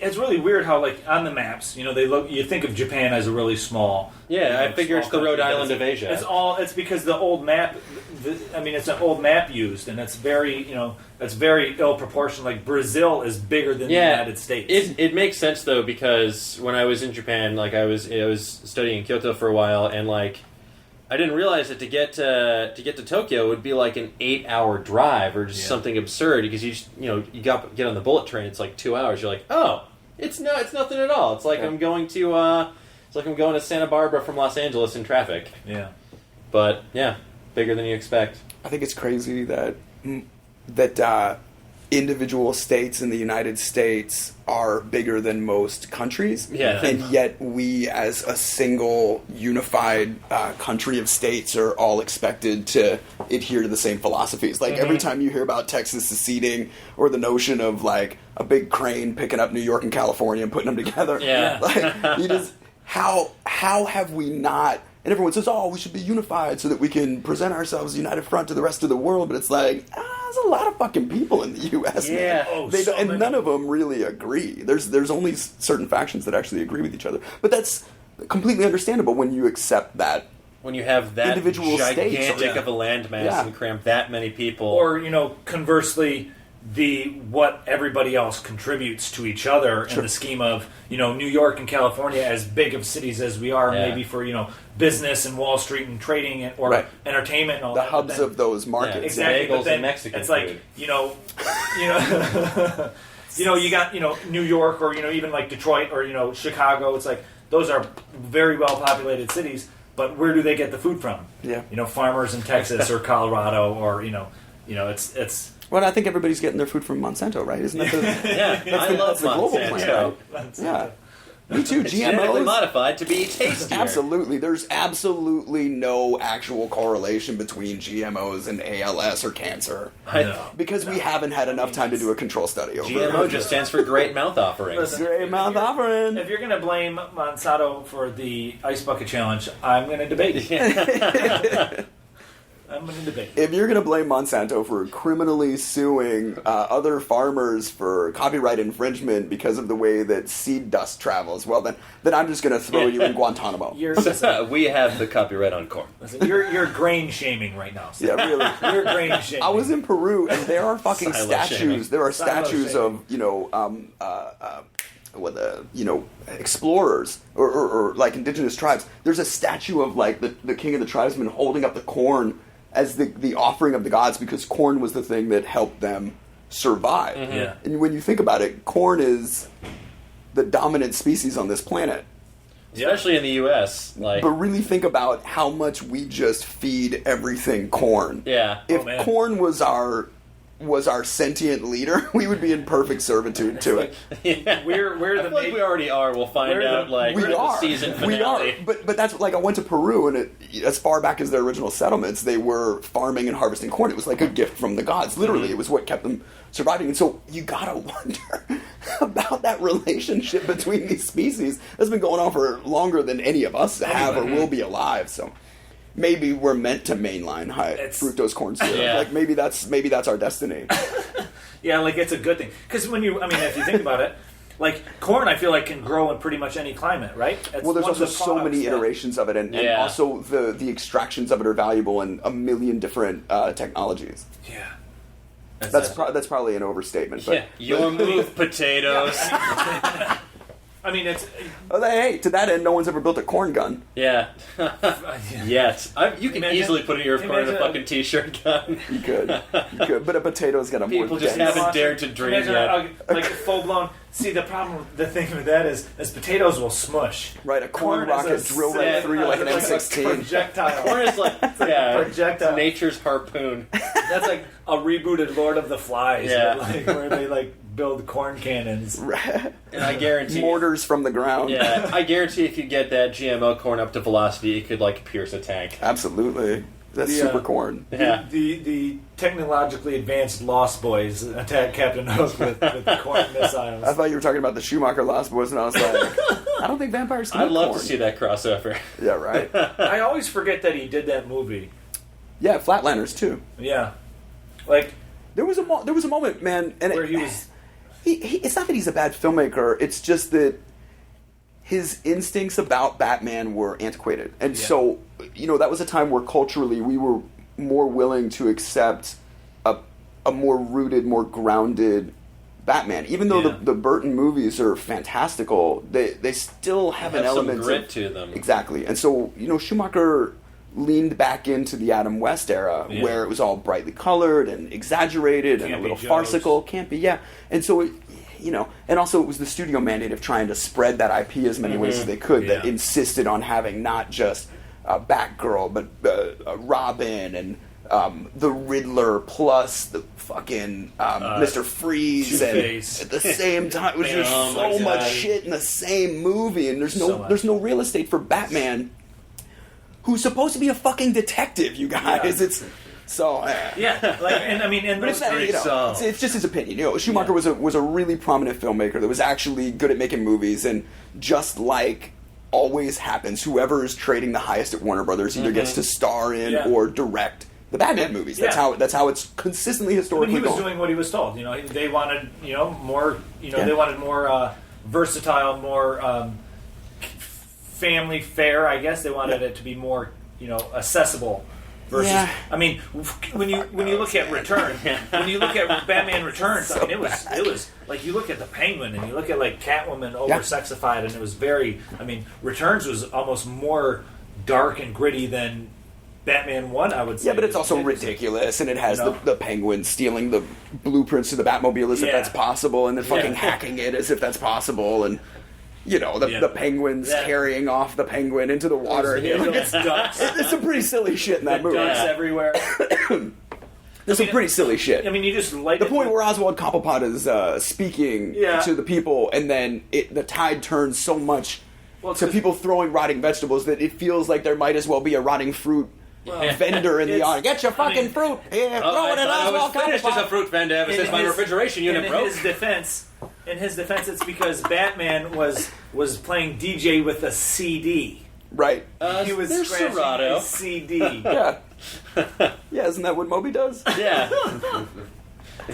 It's really weird how, like, on the maps, you think of Japan as a really small. Yeah, I figure it's the small Rhode country, Island but of Asia. It's because the old map. It's an old map used, and it's very, it's very ill proportioned. Like Brazil is bigger than the United States. It makes sense though, because when I was in Japan, like I was studying in Kyoto for a while, and like I didn't realize that to get to Tokyo would be like an 8-hour drive or just something absurd, because you get on the bullet train, it's like 2 hours. You're like, oh, it's nothing at all. It's like I'm going to Santa Barbara from Los Angeles in traffic. Yeah. But yeah, bigger than you expect. I think it's crazy that individual states in the United States are bigger than most countries. Yeah. And yet we, as a single unified country of states, are all expected to adhere to the same philosophies. Like every time you hear about Texas seceding, or the notion of like a big crane picking up New York and California and putting them together, like you just how have we not? And everyone says, oh, we should be unified so that we can present ourselves as a united front to the rest of the world. But it's like, there's a lot of fucking people in the U.S., Yeah. man. Oh, And none of them really agree. There's only certain factions that actually agree with each other. But that's completely understandable when you accept that. When you have that Individual gigantic states. of a landmass Yeah. and cramp that many people. Or conversely, what everybody else contributes to each other in the scheme of New York and California, as big of cities as we are, maybe for business and Wall Street and trading and, or entertainment and all The that. hubs of those markets. Exactly, Bagels but then and Mexican it's food. like you got New York or even like Detroit or Chicago. It's like those are very well populated cities, but where do they get the food from? Yeah. Farmers in Texas or Colorado or it's. Well, I think everybody's getting their food from Monsanto, right? Isn't that the I love that's the global plan, Monsanto. right? Yeah. Me too. It's genetically GMOs. modified to be tastier. Absolutely. There's absolutely no actual correlation between GMOs and ALS or cancer. Because we haven't had enough time to do a control study over GMO it. just stands for Great Mouth Offerings. Listen, Great mouth offering. If you're going to blame Monsanto for the Ice Bucket Challenge, I'm going to debate. I'm going to debate. If you're going to blame Monsanto for criminally suing other farmers for copyright infringement because of the way that seed dust travels, well, then I'm just going to throw you in Guantanamo. We have the copyright on corn. Listen, you're grain shaming right now. So. Yeah, really. You're grain shaming. I was in Peru, and there are fucking Silo statues. shaming. There are Silo statues shaming. of explorers or like indigenous tribes. There's a statue of like the king of the tribesmen holding up the corn as the offering of the gods, because corn was the thing that helped them survive. Mm-hmm. Yeah. And when you think about it, corn is the dominant species on this planet. Especially in the U.S. But really think about how much we just feed everything corn. Yeah. If man. corn was our sentient leader, we would be in perfect servitude to it. Yeah. We're I the feel like we already are. We'll find we're the- out like We the are. season finale. We are. But that's like I went to Peru, and as far back as their original settlements, they were farming and harvesting corn. It was like a gift from the gods. Literally, it was what kept them surviving. And so you gotta wonder about that relationship between these species that's been going on for longer than any of us have or will be alive. So maybe we're meant to mainline high fructose corn syrup. Yeah. Like maybe that's our destiny. Yeah, like it's a good thing. Because if you think about it, like corn, I feel like can grow in pretty much any climate, right? It's Well, there's one of also the so many products that- iterations of it, and Yeah. also the extractions of it are valuable in a million different technologies. Yeah. That's probably an overstatement. But, Yeah. Your move, potatoes. I mean, it's hey, to that end, no one's ever built a corn gun. Yeah. Yet. You can Imagine- easily put in your corn in a imagine- fucking t-shirt gun. You could, but a potato's got a more People just dense- haven't dared to dream Imagine yet. like full blown. See, the thing with that is potatoes will smush. Right, a corn is rocket a drill right set- through you like an it's M16. a projectile. Corn is like, yeah, projectile. nature's harpoon. That's like a rebooted Lord of the Flies. Yeah. Where they like build corn cannons. And I guarantee Mortars from the ground. Yeah, I guarantee if you get that GMO corn up to velocity, it could like pierce a tank. Absolutely. That's The, super corn. Yeah. The technologically advanced Lost Boys attack Captain Hook with the corn missiles. I thought you were talking about the Schumacher Lost Boys, and I was like, I don't think vampires can I'd eat love corn. to see that crossover. Yeah, right. I always forget that he did that movie. Yeah, Flatlanders too. Yeah, like There was a moment, man, and where he was. It's not that he's a bad filmmaker. It's just that his instincts about Batman were antiquated, and so that was a time where culturally we were more willing to accept a more rooted, more grounded Batman. Even though the Burton movies are fantastical, they still have an Have some element grit of, to them. Exactly, and so Schumacher leaned back into the Adam West era, where it was all brightly colored and exaggerated and a Campy little jokes. farcical, campy, yeah. And so and also it was the studio mandate of trying to spread that IP as many ways as they could, that Yeah. insisted on having not just Batgirl, but Robin and the Riddler plus the fucking Mr. Freeze, and Two-Face. at the same time, it was just Oh my so much God. shit in the same movie, and So much. there's no real estate for Batman, who's supposed to be a fucking detective. You guys, Yeah. it's so. Yeah, like and But it's, those not, it's just his opinion. Schumacher was a really prominent filmmaker that was actually good at making movies, and just like always happens, whoever is trading the highest at Warner Brothers either gets to star in or direct the Batman movies. That's how it's consistently historically he was gone. doing what he was told. They wanted more. They wanted more versatile, more family fare. I guess they wanted it to be more accessible. Versus, I mean, when you look at Return, when you look at Batman Returns, I mean, it was like you look at the Penguin and you look at like Catwoman over sexified, and it was very. I mean, Returns was almost more dark and gritty than Batman 1, I would say. Yeah, but it's also is- ridiculous, and it has You know? the Penguin stealing the blueprints to the Batmobile as if Yeah. that's possible, and then fucking Yeah. hacking it as if that's possible, and the Penguins Yeah. carrying off the Penguin into the water. It's ducks. It's some pretty silly shit in that movie. Ducks everywhere. There's some pretty silly shit. I mean, you just light The it point with- where Oswald Cobblepot is speaking Yeah. to the people, and then the tide turns so much Well, it's to 'cause- people throwing rotting vegetables that it feels like there might as well be a rotting fruit vendor in the it's- audience. Get your fucking fruit! Yeah, Oh, throw I it at thought I was Oswald finished as a Cobblepot! fruit vendor ever since my refrigeration unit in broke. In his defense, it's because Batman was playing DJ with a CD. Right. He was there's scratching Serato. a CD. Yeah. Yeah, isn't that what Moby does? Yeah.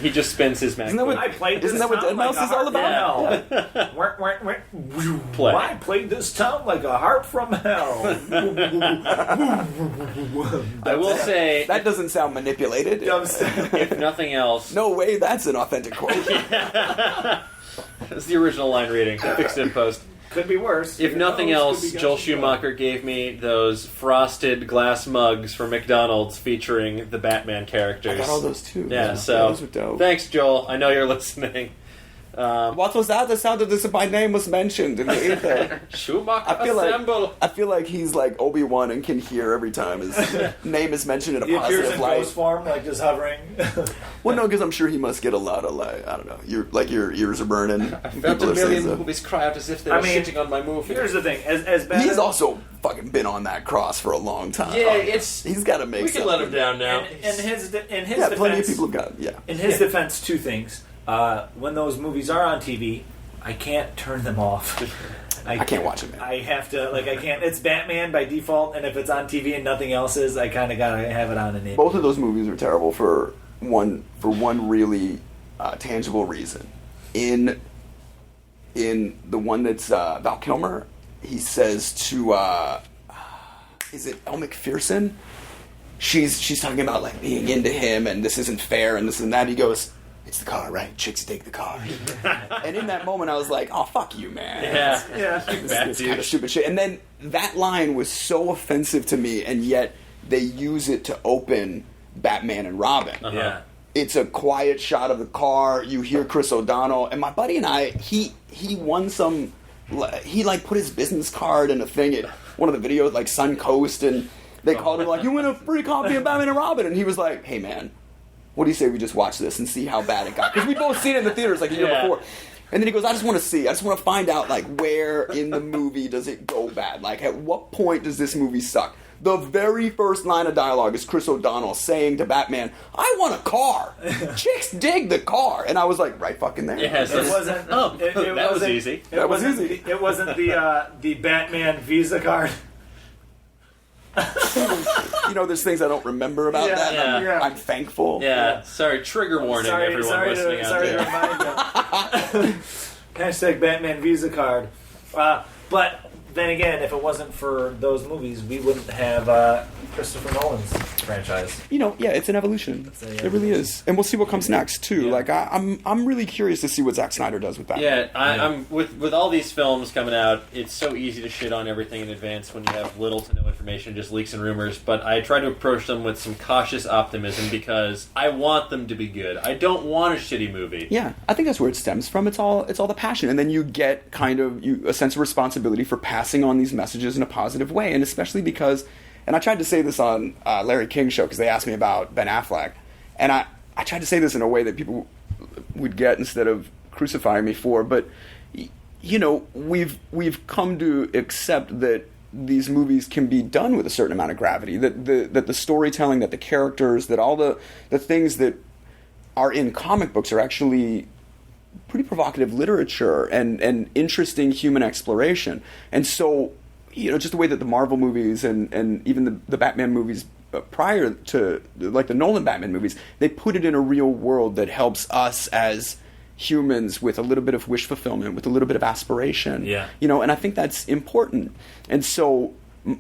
He just spins his Mac. Isn't that what- I played this Isn't that what town Dead Mouse like a is all harp about? from hell. Work, work, work. Play. I played this town like a harp from hell. I will say, That doesn't sound manipulated. if nothing else, No way that's an authentic quote. it's the original line reading. I fixed it in post. Could be worse. If nothing knows? Could else, be Joel gosh, Schumacher gave me those frosted glass mugs from McDonald's featuring the Batman characters. I got all those too. Yeah, so those were dope. thanks, Joel. I know you're listening. What was that? The sound of this? My name was mentioned in the ether. Schumacher I feel like he's like Obi-Wan and can hear every time his name is mentioned in a He appears positive in light. ghost form, like just hovering. Well, no, because I'm sure he must get a lot of like I don't know. Your ears are burning. I felt a million movies cry out as if they were shitting on my movie. Here's the thing: as bad He's as, also fucking been on that cross for a long time. Yeah, it's he's got to make. we can let him down now. in his Yeah, plenty of defense, people have got. Yeah. in his defense, two things. When those movies are on TV, I can't turn them off. I can't watch it, man. I have to, I can't. It's Batman by default, and if it's on TV and nothing else is, I kind of gotta have it on in it. Both of those movies are terrible for one really tangible reason. In the one that's Val Kilmer, he says to is it Elle Macpherson? She's talking about like being into him and this isn't fair and this and that. He goes, "It's the car, right? Chicks dig the car." And in that moment, I was like, "Oh, fuck you, man." Yeah. This kind of stupid shit. And then that line was so offensive to me, and yet they use it to open Batman and Robin. Yeah. It's a quiet shot of the car. You hear Chris O'Donnell, and my buddy and I, he won some. He like put his business card in a thing at one of the videos, like Suncoast, and they called him like, "You win a free copy of Batman and Robin," and he was like, "Hey man, what do you say we just watch this and see how bad it got?" Because we both seen it in the theaters like a year before. And then he goes, "I just want to see. I just want to find out like where in the movie does it go bad? Like at what point does this movie suck?" The very first line of dialogue is Chris O'Donnell saying to Batman, "I want a car. Chicks dig the car." And I was like, right fucking there. Yes, It wasn't. Oh, it that was wasn't- easy. That was wasn't easy. It wasn't the Batman Visa card. You know, there's things I don't remember about that. and Yeah. I'm thankful. Yeah, sorry, trigger warning, everyone listening out sorry there. to remind you. Hashtag Batman Visa card. But then again, if it wasn't for those movies, we wouldn't have Christopher Nolan's franchise. You know, yeah, it's an evolution. an It really is. And we'll see what comes next too. Yeah. Like I'm really curious to see what Zack Snyder does with that. Yeah, I'm with all these films coming out. It's so easy to shit on everything in advance when you have little to no information, just leaks and rumors. But I try to approach them with some cautious optimism because I want them to be good. I don't want a shitty movie. Yeah, I think that's where it stems from. It's all the passion, and then you get kind of a sense of responsibility for passing on these messages in a positive way, and especially because, and I tried to say this on Larry King's show because they asked me about Ben Affleck, and I tried to say this in a way that people would get instead of crucifying me for, but you know, we've come to accept that these movies can be done with a certain amount of gravity, that the storytelling, that the characters, that all the things that are in comic books are actually pretty provocative literature and interesting human exploration. And so, you know, just the way that the Marvel movies and even the Batman movies prior to, like the Nolan Batman movies, they put it in a real world that helps us as humans with a little bit of wish fulfillment, with a little bit of aspiration. Yeah. You know, and I think that's important. And so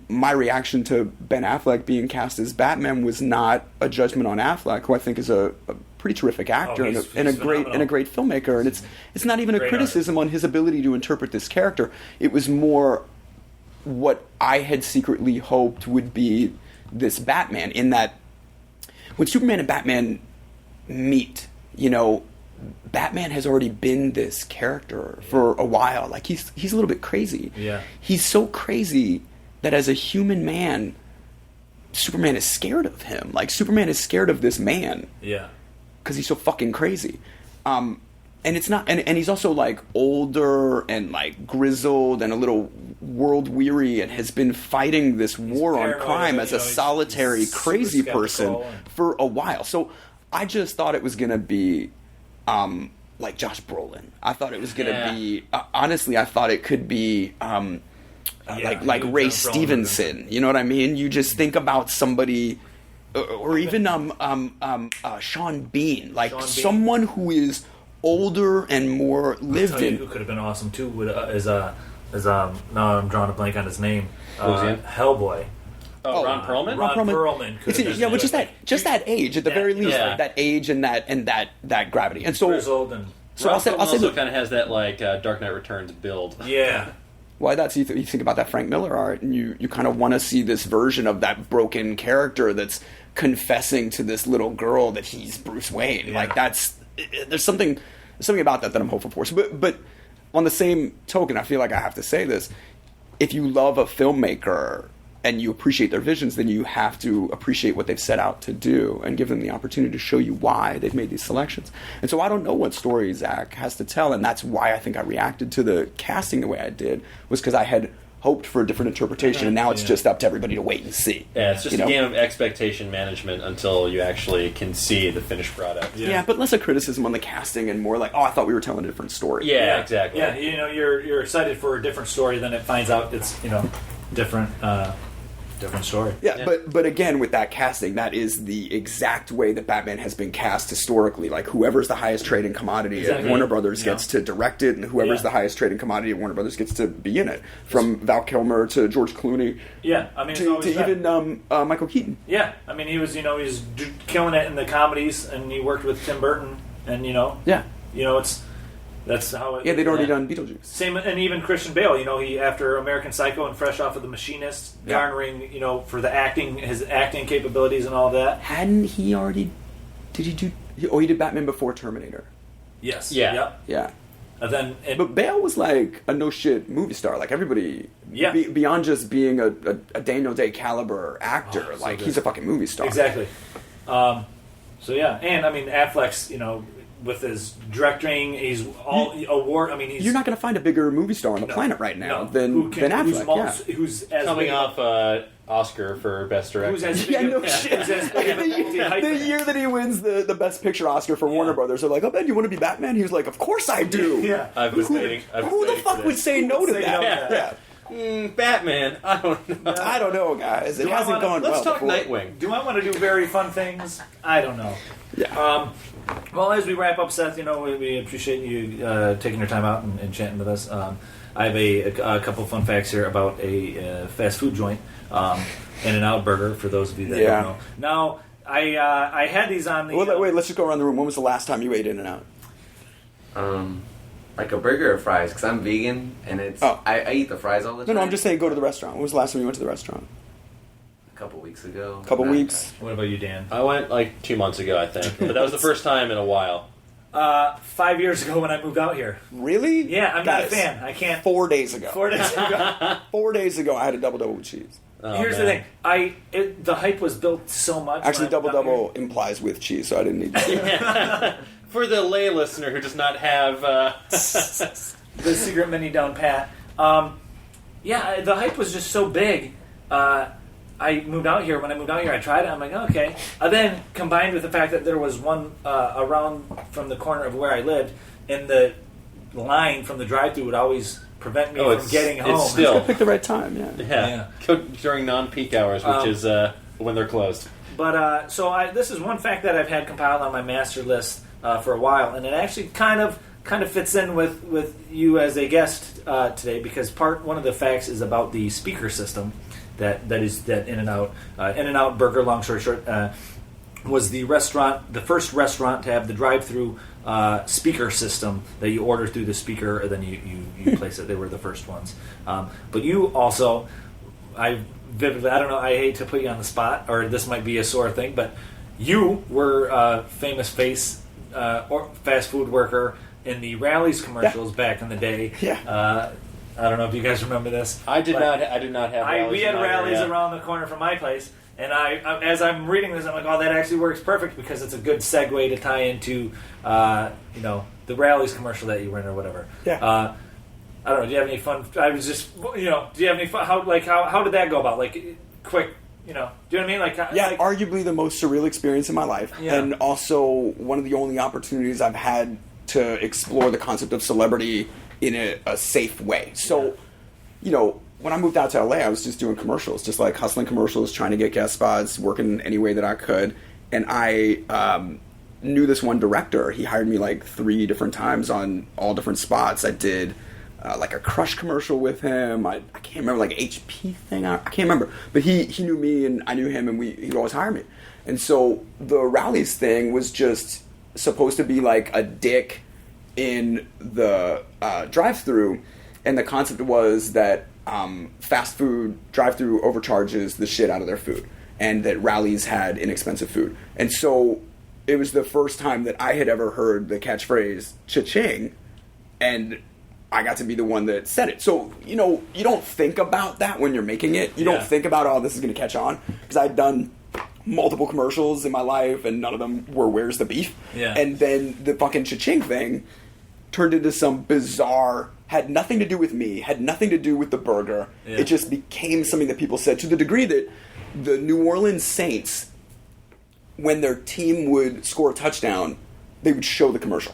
my reaction to Ben Affleck being cast as Batman was not a judgment on Affleck, who I think is a pretty terrific actor he's and a phenomenal. great filmmaker. And it's not even a Great criticism on his ability to interpret this character. It was more what I had secretly hoped would be this Batman in that when Superman and Batman meet, you know, Batman has already been this character for a while. Like he's a little bit crazy. Yeah. He's so crazy that as a human man, Superman is scared of him. Like Superman is scared of this man. Yeah. Because he's so fucking crazy. And it's not, and he's also like older and like grizzled and a little world weary and has been fighting this war on crime as a solitary he's crazy super person skeptical for a while. So I just thought it was gonna be like Josh Brolin. I thought it was gonna be honestly. I thought it could be like Ray Stevenson. You know what I mean? You just think about somebody. Or even Sean Bean, like someone who is older and more lived in. Who could have been awesome too? Now I'm drawing a blank on his name. Hellboy. Ron Perlman. Ron Perlman. But just that age at the very least, like that age and that gravity, and so grizzled and. So Ron Perlman also kind of has that like Dark Knight Returns build. Yeah. Why that's you think about that Frank Miller art, and you kind of want to see this version of that broken character that's confessing to this little girl that he's Bruce Wayne. Yeah. Like there's something about that I'm hopeful for. So, but on the same token, I feel like I have to say this: if you love a filmmaker and you appreciate their visions, then you have to appreciate what they've set out to do and give them the opportunity to show you why they've made these selections. And so I don't know what story Zach has to tell, and that's why I think I reacted to the casting the way I did, was because I had hoped for a different interpretation, and now it's just up to everybody to wait and see. Yeah, it's just a game of expectation management until you actually can see the finished product. Yeah, but less a criticism on the casting and more like, oh, I thought we were telling a different story. Yeah, exactly. Yeah, you're excited for a different story, then it finds out it's different story. Yeah, but again, with that casting, that is the exact way that Batman has been cast historically. Like, whoever's the highest trading commodity at Warner Brothers gets to direct it, and whoever's the highest trading commodity at Warner Brothers gets to be in it. From Val Kilmer to George Clooney. Yeah, I mean, to even Michael Keaton. Yeah, I mean, he was killing it in the comedies, and he worked with Tim Burton, and that's how it... Yeah, they'd already done Beetlejuice. Same, and even Christian Bale, he after American Psycho and fresh off of The Machinist, garnering, for the acting, his acting capabilities and all that. Hadn't he already... Did he do... he did Batman before Terminator. Yes. Yeah. Yep. Yeah. And then... But Bale was like a no-shit movie star. Like, everybody... Yeah. Beyond just being a Daniel Day caliber actor, so he's a fucking movie star. Exactly. So, yeah. And, I mean, Affleck's, with his directing, he's all award. I mean, he's... You're not going to find a bigger movie star on the planet right now than Affleck. Who's as coming off Oscar for Best Director. Who's as big the year that he wins the Best Picture Oscar for Warner Brothers, they're like, "Oh, Ben, you want to be Batman?" He was like, "Of course I do." Yeah, who the fuck would say no to that? Batman. I don't know. I don't know, guys. It hasn't gone well. Let's talk before. Nightwing. Do I want to do very fun things? I don't know. Yeah. Well, as we wrap up, Seth, we appreciate you taking your time out and chatting with us. I have a couple of fun facts here about a fast food joint, In-N-Out Burger, for those of you that don't know. Now, I had these on the... Wait, let's just go around the room. When was the last time you ate In-N-Out? Like a burger or fries, because I'm vegan, and it's... I eat the fries all the time. No, I'm just saying go to the restaurant. When was the last time you went to the restaurant? A couple weeks ago. Weeks? What about you, Dan? I went like 2 months ago, I think. But that was the first time in a while. 5 years ago when I moved out here. Really? Yeah, I'm not a fan. I can't... 4 days ago. 4 days ago. 4 days ago, I had a double-double with cheese. Here's the thing. The hype was built so much... Actually, double-double implies with cheese, so I didn't need that. For the lay listener who does not have... the secret menu down pat. The hype was just so big. I moved out here. When I moved out here, I tried it. I'm like, okay. Then, combined with the fact that there was one around from the corner of where I lived, and the line from the drive-thru would always prevent me from getting home. It's still... Pick the right time, Yeah. During non-peak hours, which is when they're closed. But, this is one fact that I've had compiled on my master list for a while, and it actually kind of fits in with you as a guest today, because one of the facts is about the speaker system that In-N-Out Burger, long story short, was the first restaurant to have the drive-through speaker system that you order through the speaker, and then you place it. They were the first ones. But you also, I vividly. I don't know. I hate to put you on the spot, or this might be a sore thing, but you were a famous or fast food worker in the Rally's commercials back in the day. Yeah. I don't know if you guys remember this. I did not have Rally's. We had in my Rally's area. around the corner from my place, and as I'm reading this, I'm like, oh, that actually works perfect because it's a good segue to tie into, the Rally's commercial that you were in or whatever. Yeah. I don't know. Do you have any fun? I was just, do you have any fun? How did that go about? Like, quick, do you know what I mean? Arguably the most surreal experience in my life, and also one of the only opportunities I've had to explore the concept of celebrity in a safe way. So, when I moved out to LA, I was just doing commercials, just like hustling commercials, trying to get guest spots, working any way that I could, and I knew this one director. He hired me like 3 different times on all different spots. I did like a Crush commercial with him. I can't remember, like HP thing. I can't remember. But he knew me and I knew him, and he'd always hire me. And so the Rally's thing was just supposed to be like a dick in the drive-thru, and the concept was that fast food drive-thru overcharges the shit out of their food, and that Rally's had inexpensive food. And so it was the first time that I had ever heard the catchphrase cha-ching, and I got to be the one that said it. So, you don't think about that when you're making it. You don't think about, oh, this is going to catch on. Because I'd done multiple commercials in my life, and none of them were where's the beef. Yeah. And then the fucking cha-ching thing turned into some bizarre, had nothing to do with me, had nothing to do with the burger. Yeah. It just became something that people said, to the degree that the New Orleans Saints, when their team would score a touchdown, they would show the commercial.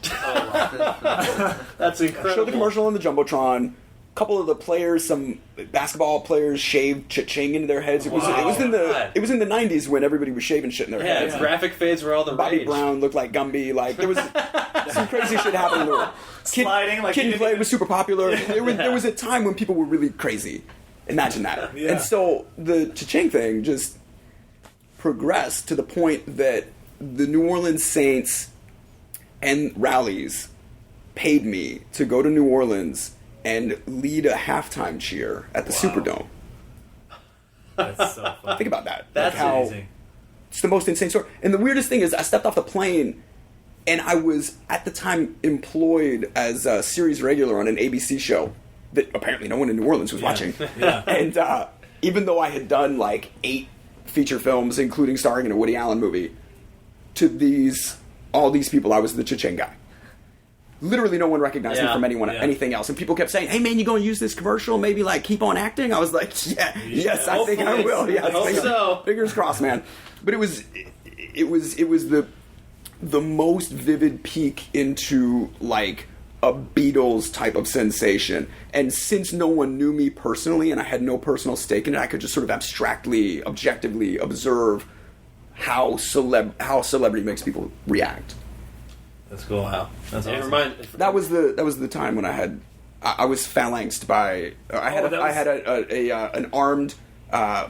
That's incredible. Show the commercial on the Jumbotron. A couple of the players, some basketball players, shaved cha-ching into their heads. It was in the 90s when everybody was shaving shit in their heads. Yeah, graphic fades were all the Bobby rage. Brown looked like Gumby. Like there was some crazy shit happening in the world. Sliding like Kid and Play even- was super popular. There was a time when people were really crazy. Imagine that. Yeah. And so the cha-ching thing just progressed to the point that the New Orleans Saints and Rally's paid me to go to New Orleans and lead a halftime cheer at the Superdome. That's so funny. Think about that. That's Like how amazing. it's the most insane story. And the weirdest thing is I stepped off the plane and I was at the time employed as a series regular on an ABC show that apparently no one in New Orleans was watching. Yeah. And even though I had done like 8 feature films, including starring in a Woody Allen movie, to all these people, I was the cha-ching guy. Literally no one recognized me from anything else. And people kept saying, hey man, you going to use this commercial? Maybe like keep on acting? I was like, yes, I think I will. Yeah, I hope so. Fingers crossed, man. But it was the most vivid peek into like a Beatles type of sensation. And since no one knew me personally and I had no personal stake in it, I could just sort of abstractly, objectively observe how celebrity makes people react. That's cool. Wow. That's awesome. That was the time when I was phalanxed by I had an armed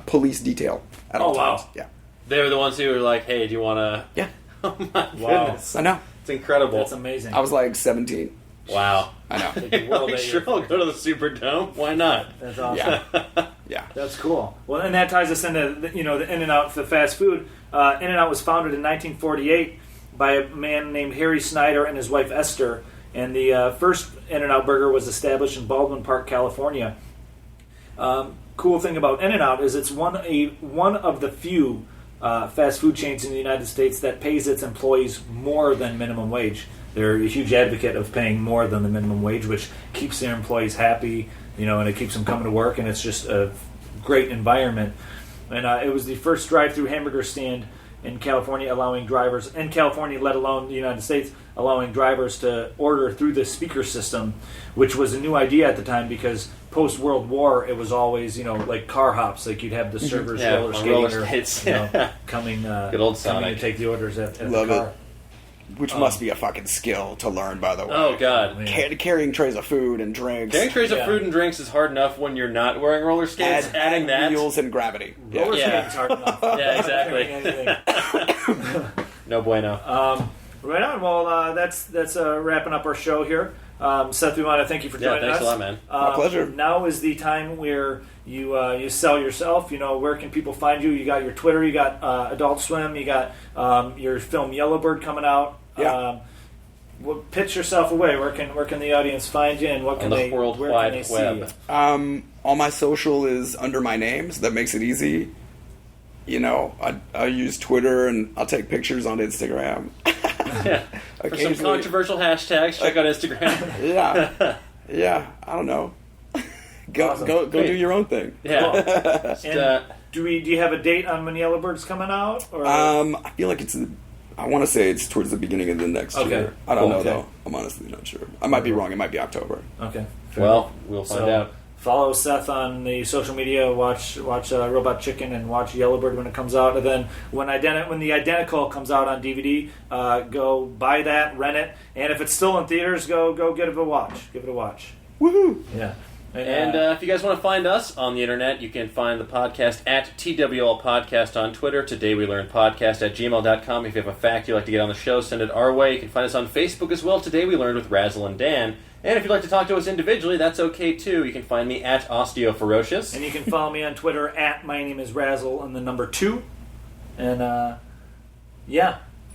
police detail at all times. Yeah. They were the ones who were like, hey, do you want to... Yeah. Oh my Wow. goodness. I know. It's incredible. That's amazing. I was like 17. Wow. I know. Like, sure, I'll go to the Superdome. Why not? That's awesome. Yeah. That's cool. Well, and that ties us into the In-N-Out for fast food. In-N-Out was founded in 1948 by a man named Harry Snyder and his wife Esther, and the first In-N-Out burger was established in Baldwin Park, California. Cool thing about In-N-Out is it's one of the few fast food chains in the United States that pays its employees more than minimum wage. They're a huge advocate of paying more than the minimum wage, which keeps their employees happy, and it keeps them coming to work, and it's just a great environment. And it was the first drive-through hamburger stand in California, allowing drivers, in California, let alone the United States, allowing drivers to order through the speaker system, which was a new idea at the time because post-World War, it was always, like car hops, like you'd have the servers roller skating or coming, Good old Sonic. coming to take the orders at Love the car. it. Which must be a fucking skill to learn, by the way. Oh, God. Carrying trays of food and drinks. Carrying trays of food and drinks is hard enough when you're not wearing roller skates. Adding that... wheels and gravity. Roller Yeah. skating's hard enough. Yeah, exactly. Anything. No bueno. Right on. Well, that's wrapping up our show here. Seth, we want to thank you for joining us. Thanks a lot, man. My pleasure. Now is the time where you sell yourself. Where can people find you? You got your Twitter, you got Adult Swim, you got your film Yellowbird coming out. Yeah. Pitch yourself away. Where can the audience find you, and what can they World where Wide can they Web. see you? All my social is under my name, so that makes it easy. I use Twitter and I'll take pictures on Instagram. Yeah. For some controversial hashtags, check out Instagram. Yeah. I don't know. Go do your own thing. Yeah. And do you have a date on when Yellowbird's coming out? Or? I feel like I want to say it's towards the beginning of the next year. I don't know though. I'm honestly not sure. I might be wrong. It might be October. Okay. We'll find out. Follow Seth on the social media. Watch Robot Chicken and watch Yellowbird when it comes out. And then when the Identical comes out on DVD, go buy that, rent it, and if it's still in theaters, go give it a watch. Give it a watch. Woohoo! Yeah. And if you guys want to find us on the internet, you can find the podcast at TWL Podcast on Twitter, Today We Learned Podcast at gmail.com. If you have a fact you'd like to get on the show, send it our way. You can find us on Facebook as well, Today We Learned with Razzle and Dan. And if you'd like to talk to us individually, that's okay too. You can find me at OsteoFerocious. And you can follow me on Twitter at my name is Razzle and the number 2. And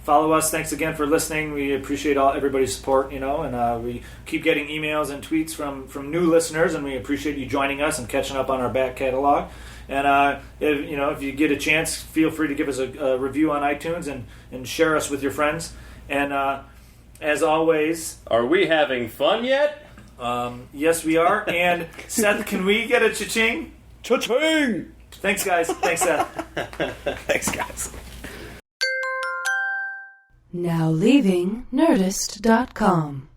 follow us. Thanks again for listening. We appreciate everybody's support, and we keep getting emails and tweets from new listeners, and we appreciate you joining us and catching up on our back catalog. And if you get a chance, feel free to give us a review on iTunes and share us with your friends. And as always, are we having fun yet? Yes, we are. And Seth, can we get a cha-ching? Cha-ching! Thanks, guys. Thanks, Seth. Thanks, guys. Now leaving Nerdist.com.